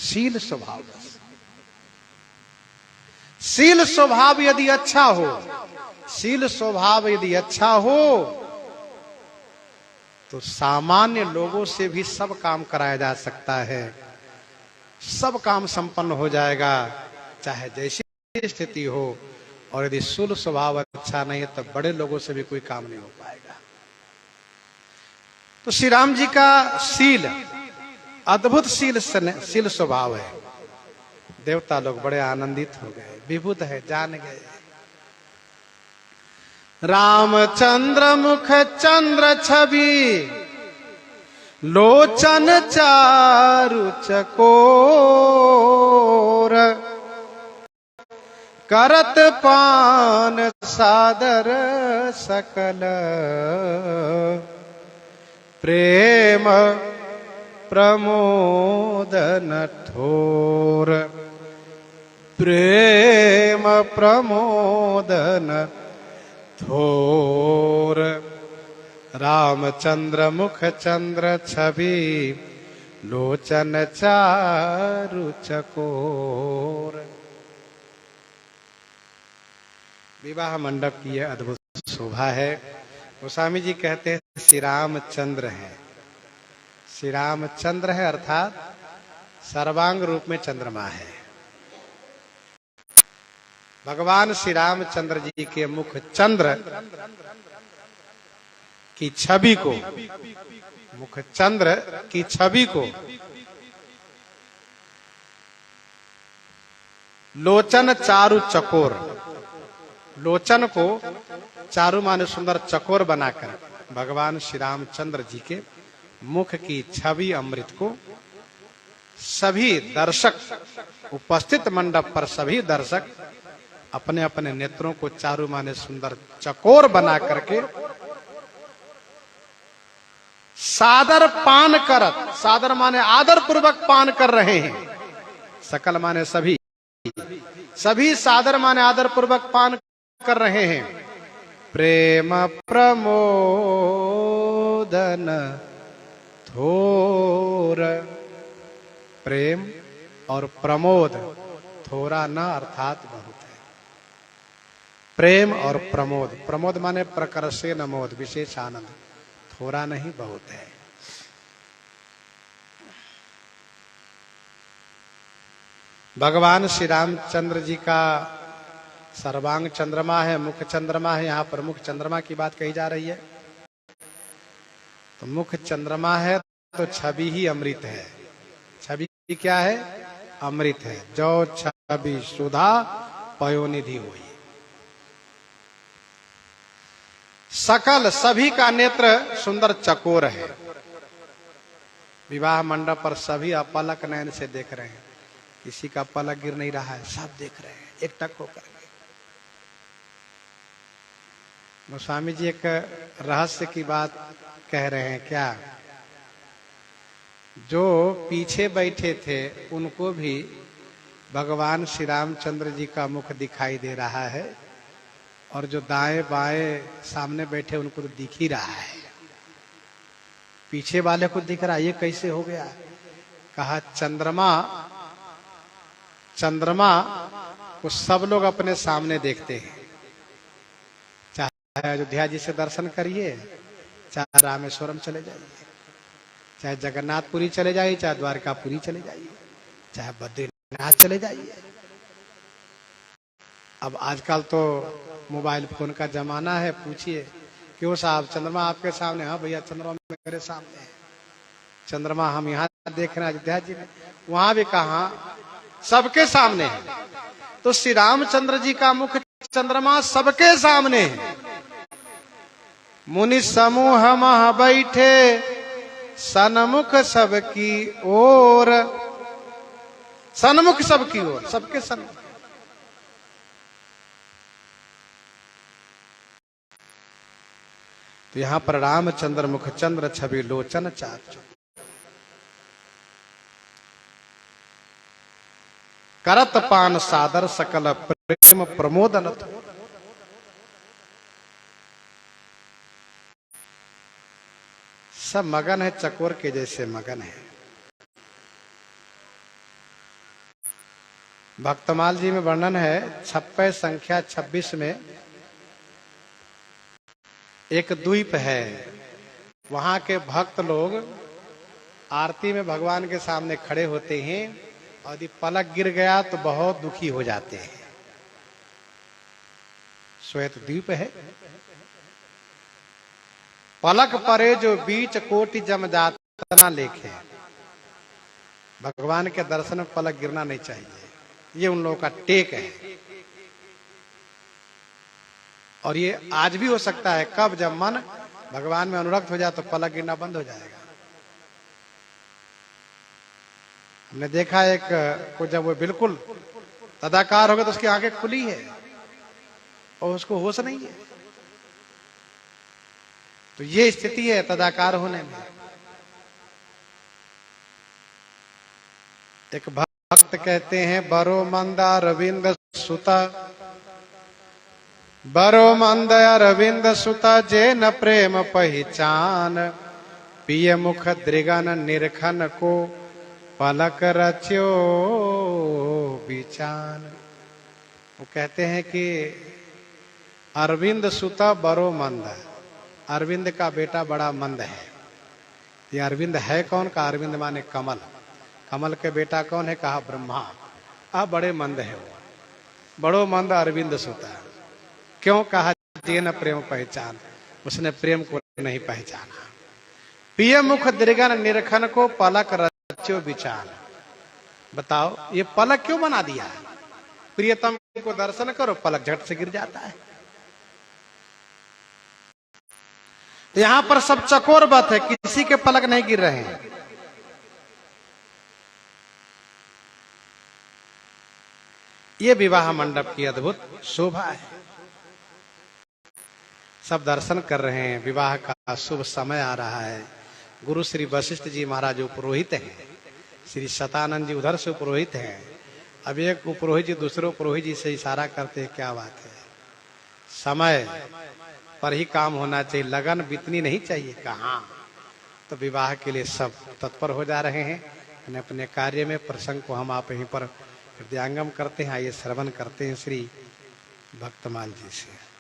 शील स्वभाव, शील स्वभाव यदि अच्छा हो, शील स्वभाव यदि अच्छा हो तो सामान्य लोगों से भी सब काम कराया जा सकता है, सब काम संपन्न हो जाएगा, चाहे जैसी स्थिति हो। और यदि शील स्वभाव अच्छा नहीं है तो बड़े लोगों से भी कोई काम नहीं हो पाएगा। तो श्री राम जी का शील अद्भुत शील स्वभाव है। देवता लोग बड़े आनंदित हो गए, विभुत है, जान गए। रामचंद्र मुख चंद्र छवि, लोचन चारु चकोर, करत पान सादर सकल, प्रेम प्रमोदन ठोर, प्रेम प्रमोदन ठोर। रामचंद्र मुख चंद्र छवि, लोचन चारु चकोर। विवाह मंडप की यह अद्भुत शोभा है। गोस्वामी जी कहते हैं श्री रामचंद्र है, श्री रामचंद्र है अर्थात सर्वांग रूप में चंद्रमा है। भगवान श्री रामचंद्र जी के मुख चंद्र की छवि को, मुख चंद्र की छवि को लोचन चारु चकोर, लोचन को चारु माने सुंदर, चकोर बनाकर भगवान श्री रामचंद्र जी के मुख की छवि अमृत को सभी दर्शक, उपस्थित मंडप पर सभी दर्शक अपने अपने नेत्रों को चारु माने सुंदर चकोर बना करके सादर पान करत, सादर माने आदर पूर्वक पान कर रहे हैं। सकल माने सभी, सभी सादर माने आदर पूर्वक पान कर रहे हैं। प्रेम प्रमोदन थोर, प्रेम और प्रमोद, थोड़ा न अर्थात बहुत है। प्रेम और प्रमोद, प्रमोद माने प्रकर्षे न मोद, विशेष आनंद, थोड़ा नहीं बहुत है। भगवान श्री रामचंद्र जी का सर्वांग चंद्रमा है, मुख चंद्रमा है। यहाँ पर मुख चंद्रमा की बात कही जा रही है। तो मुख चंद्रमा है तो छवि ही अमृत है। छवि क्या है? अमृत है। जो छवि सुधा पयोनिधि हुई। सकल सभी का नेत्र सुंदर चकोर है। विवाह मंडप पर सभी अपलक नयन से देख रहे हैं। किसी का पलक गिर नहीं रहा है, सब देख रहे हैं एकटक होकर। गोस्वामी जी एक रहस्य की बात कह रहे हैं। क्या? जो पीछे बैठे थे उनको भी भगवान श्री रामचंद्र जी का मुख दिखाई दे रहा है, और जो दाएं बाएं सामने बैठे उनको तो दिख ही रहा है। पीछे वाले को दिख रहा है, ये कैसे हो गया? कहा चंद्रमा को सब लोग अपने सामने देखते हैं। चाहे अयोध्या जी से दर्शन करिए, चाहे रामेश्वरम चले जाइए, चाहे जगन्नाथपुरी चले जाइए, चाहे द्वारकापुरी चले जाइए, चाहे बद्रीनाथ चले जाइए। अब आजकल तो मोबाइल फोन का जमाना है। पूछिए, क्यों साहब चंद्रमा आपके सामने? हाँ भैया चंद्रमा मेरे सामने है। चंद्रमा हम यहाँ देख रहे हैं अयोध्या जी में, वहां भी कहा सबके सामने है। तो श्री रामचंद्र जी का मुख चंद्रमा सबके सामने है। मुनि समूह मह बैठे सन्मुख सबकी ओर। सन्मुख सबकी ओर, सबके सन्मुख। तो यहां पर रामचंद्र मुख चंद्र छवि लोचन चार। करत पान सादर सकल प्रेम प्रमोदन। सब मगन है, चकोर के जैसे मगन है। भक्तमाल जी में वर्णन है 56 संख्या 26 में एक द्वीप है। वहां के भक्त लोग आरती में भगवान के सामने खड़े होते हैं, और यदि पलक गिर गया तो बहुत दुखी हो जाते हैं। श्वेत द्वीप है। पलक परे जो बीच कोटि जम जातना लेखे। भगवान के दर्शन में पलक गिरना नहीं चाहिए, ये उन लोगों का टेक है। और ये आज भी हो सकता है। कब? जब मन भगवान में अनुरक्त हो जाए तो पलक गिरना बंद हो जाएगा। हमने देखा एक को, जब वो बिल्कुल तदाकार हो गया तो उसकी आंखें खुली है और उसको होश नहीं है। तो ये स्थिति है तदाकार होने में। एक भक्त कहते हैं, बरो मंदा रविंद सुता, बरो मंद अरविंद सुता जे न प्रेम पहचान। पिय मुख दृगन निरखन को पलक रच्यो बिचान। वो कहते हैं कि अरविंद सुता बरो मंद, अरविंद का बेटा बड़ा मंद है। ये अरविंद है कौन? का अरविंद माने कमल। कमल के बेटा कौन है? कहा ब्रह्मा। अब बड़े मंद है वो, बड़ो मंद अरविंद सुता। क्यों? कहा जेन प्रेम पहचान, उसने प्रेम को नहीं पहचाना। पिय मुख दृगन निरखन को पलक रच्यो बिचान। बताओ ये पलक क्यों बना दिया है? प्रियतम को दर्शन करो, पलक झट से गिर जाता है। तो यहां पर सब चकोर बात है, किसी के पलक नहीं गिर रहे हैं। ये विवाह मंडप की अद्भुत शोभा है। सब दर्शन कर रहे हैं। विवाह का शुभ समय आ रहा है। गुरु श्री वशिष्ठ जी महाराज जो पुरोहित हैं, श्री शतानंद जी उधर से पुरोहित हैं। अब एक पुरोहित जी दूसरे पुरोहित जी से इशारा करते हैं। क्या बात है, समय पर ही काम होना चाहिए, लगन बीतनी नहीं चाहिए। कहाँ? तो विवाह के लिए सब तत्पर हो जा रहे हैं अपने अपने कार्य में। प्रसंग को हम आप यहीं पर हृदयांगम करते हैं। आइए श्रवण करते हैं श्री भक्तमाल जी से।